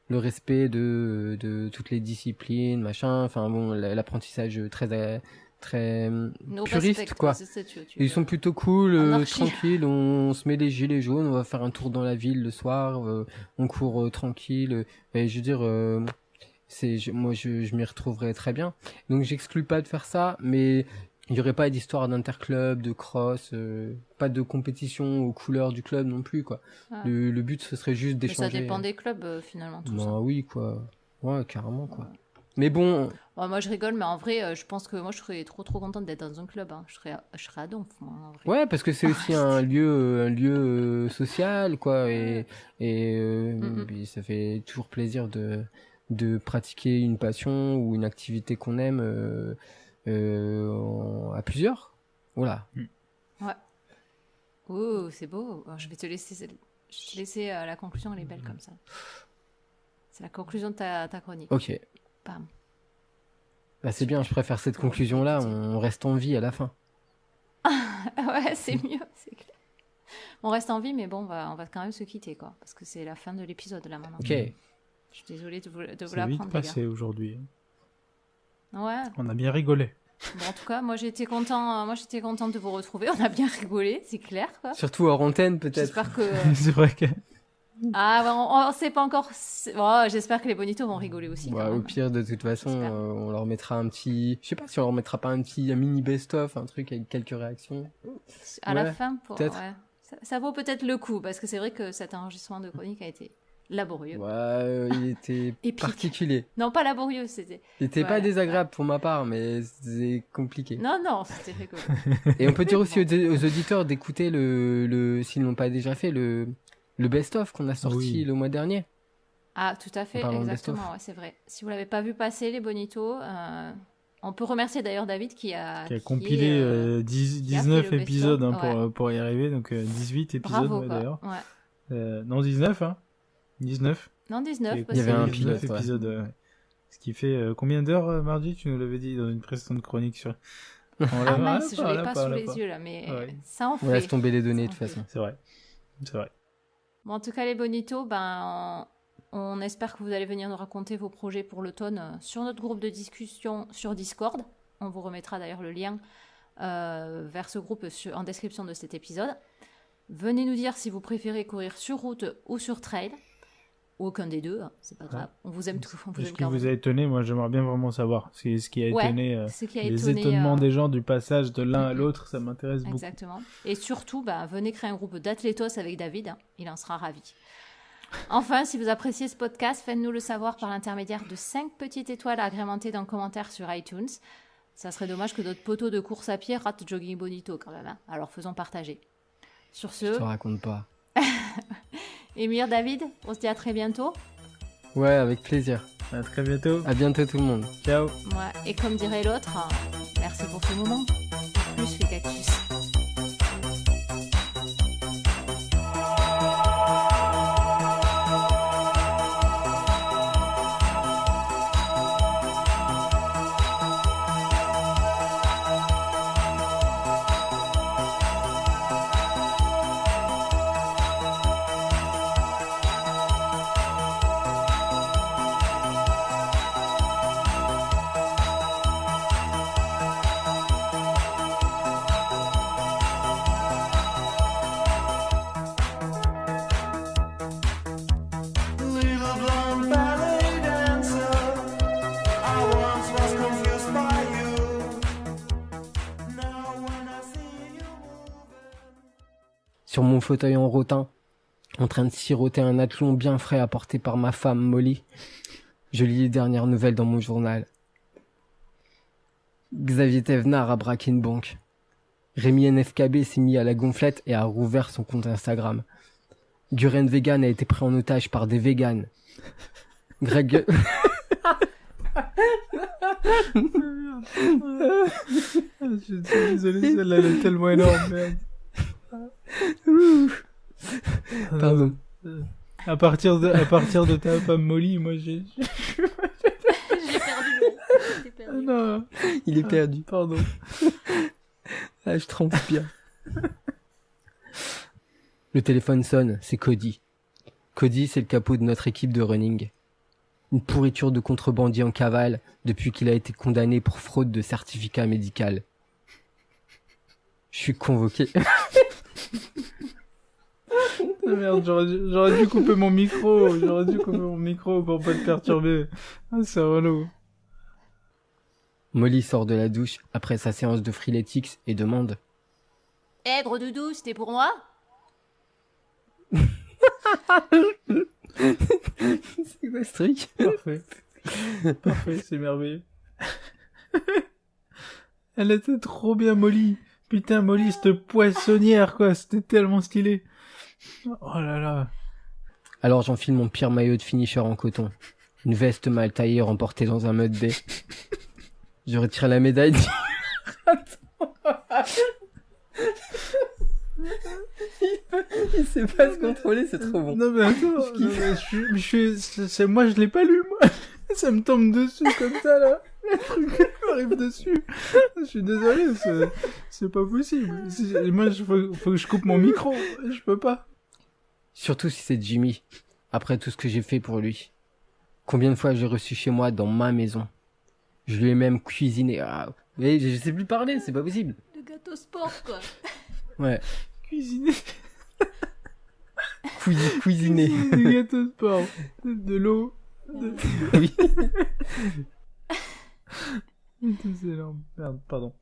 le respect de toutes les disciplines, machin. Enfin bon, l'apprentissage très très No puristes, respect, quoi. c'est ça, tu Et ils sont plutôt cool, Anarchie. tranquilles, on se met les gilets jaunes, on va faire un tour dans la ville le soir, on court tranquille. Et je veux dire, moi je m'y retrouverais très bien. Donc j'exclus pas de faire ça, mais il y aurait pas d'histoire d'interclub, de cross, pas de compétition aux couleurs du club non plus, quoi. Ah. Le but ce serait juste Mais ça d'échanger. dépend des clubs, finalement, tout ça. Bah oui, quoi. Ouais, carrément, quoi. Mais bon, Ouais, moi, je rigole, mais en vrai, je pense que moi, je serais trop contente d'être dans un club. Hein. Je serais à Donf, moi, en vrai. ouais, parce que c'est aussi un lieu social, quoi, et Mm. puis ça fait toujours plaisir de pratiquer une passion ou une activité qu'on aime à plusieurs. Voilà. Oh, c'est beau. Alors, je vais te laisser la conclusion, elle est belle comme ça. C'est la conclusion de ta chronique. Ok. Bam. Bah c'est bien, je préfère cette Bon, conclusion-là. écoutez. On reste en vie à la fin. Ouais, c'est mieux, c'est clair. On reste en vie, mais bon, on va quand même se quitter, quoi. Parce que c'est la fin de l'épisode, là, maintenant. Ok. Je suis désolée de vous C'est vite l'apprendre, les gars. passé aujourd'hui. Ouais. On a bien rigolé. Bon, en tout cas, moi j'étais contente de vous retrouver. On a bien rigolé, c'est clair, quoi. Surtout hors antenne, peut-être. J'espère que. C'est vrai que... Ah, ouais, on sait pas encore. Oh, j'espère que les bonitos vont rigoler aussi. Ouais, quand au même. pire, de toute façon, J'espère. on leur mettra un petit. Je sais pas si on leur mettra pas un mini best-of, un truc avec quelques réactions. À la Ouais, fin, peut-être. ouais. Ça vaut peut-être le coup, parce que c'est vrai que cet enregistrement de chronique a été laborieux. Ouais, il était Épique. particulier. Non, pas laborieux, c'était. Il était pas Voilà. désagréable pour ma part, mais c'est compliqué. Non, c'était rigolo. Et on peut dire aussi aux auditeurs d'écouter s'ils l'ont pas déjà fait, le best-of qu'on a sorti Oui. le mois dernier. Ah, tout à fait, En parlant de exactement, best-of. ouais, c'est vrai. Si vous l'avez pas vu passer, les bonitos, on peut remercier d'ailleurs David qui a compilé qui a 19 fait le épisodes best-of, hein, pour y arriver, donc 18 épisodes Bravo, ouais, quoi. d'ailleurs. Ouais. Non, 19, hein 19. Non, 19, Et parce Il y avait que- un 19 pilote, ouais. épisodes. Ce qui fait combien d'heures, Mardi? Tu nous l'avais dit dans une précédente chronique sur... Ah mince, je l'ai pas sous les yeux là, mais Ouais. ça en On fait. laisse tomber les données de Ça toute en fait. façon. C'est vrai. C'est vrai. Bon, en tout cas, les bonitos, on espère que vous allez venir nous raconter vos projets pour l'automne sur notre groupe de discussion sur Discord. On vous remettra d'ailleurs le lien vers ce groupe en description de cet épisode. Venez nous dire si vous préférez courir sur route ou sur trail. Ou aucun des deux, hein, c'est pas grave. On vous aime tous. On vous Ce aime qui quand vous même. a étonné, moi j'aimerais bien vraiment savoir. Ce qui a Ouais, étonné, ce qui a les étonné, étonnements des gens du passage de l'un à l'autre, ça m'intéresse beaucoup. Exactement. Et surtout, venez créer un groupe d'athlétos avec David. Hein. Il en sera ravi. Enfin, si vous appréciez ce podcast, faites-nous le savoir par l'intermédiaire de 5 petites étoiles agrémentées d'un commentaire sur iTunes. Ça serait dommage que notre poteau de course à pied rate Jogging Bonito quand même. Hein. Alors faisons partager. Sur Je te ce, raconte pas. Émir, David, on se dit à très bientôt. Ouais, avec plaisir. À très bientôt. À bientôt tout le monde. Ciao. Ouais, et comme dirait l'autre, merci pour ce moment. Plus les cactus. Little blonde ballet dancer, I once was confused by you. Now when I see you moving. Sur mon fauteuil en rotin, en train de siroter un athlon bien frais apporté par ma femme Molly, je lis les dernières nouvelles dans mon journal. Xavier Thévenard a braqué une banque. Rémi NFKB s'est mis à la gonflette et a rouvert son compte Instagram. Guren Vegan a été pris en otage par des véganes. Greg... Je suis désolé, celle-là elle est tellement énorme. Merde. Pardon. À partir de ta femme Molly, moi j'ai... J'ai perdu le. J'ai perdu. Non. Il est perdu. Pardon. Ah, je transpire. Le téléphone sonne, c'est Cody. Cody, c'est le capot de notre équipe de running. Une pourriture de contrebandier en cavale depuis qu'il a été condamné pour fraude de certificat médical. Je suis convoqué. Ah merde, j'aurais dû couper mon micro. J'aurais dû couper mon micro pour pas te perturber. Ah, c'est relou. Molly sort de la douche après sa séance de freeletics et demande Eh, gros doudou, c'était pour moi? C'est quoi ce truc? Parfait. Parfait, c'est merveilleux. Elle était trop bien, Molly. Putain, Molly, cette poissonnière, quoi. C'était tellement stylé. Oh là là. Alors j'enfile mon pire maillot de finisher en coton. Une veste mal taillée remportée dans un mud day. Je retire la médaille. Il sait pas se contrôler, c'est trop bon. Non mais attends, non, mais moi je l'ai pas lu, moi. Ça me tombe dessus comme ça, là. Le truc m'arrive dessus. Je suis désolé, c'est pas possible. Moi, faut que je coupe mon micro. Je peux pas. Surtout si c'est Jimmy. Après tout ce que j'ai fait pour lui. Combien de fois j'ai reçu chez moi dans ma maison. Je lui ai même cuisiné. Ah, mais je sais plus parler, c'est pas possible. Le gâteau sport, quoi. Ouais. Cuisiner. Cuisiner. Du gâteau sport. De l'eau. Oui. C'est énorme. Merde, pardon.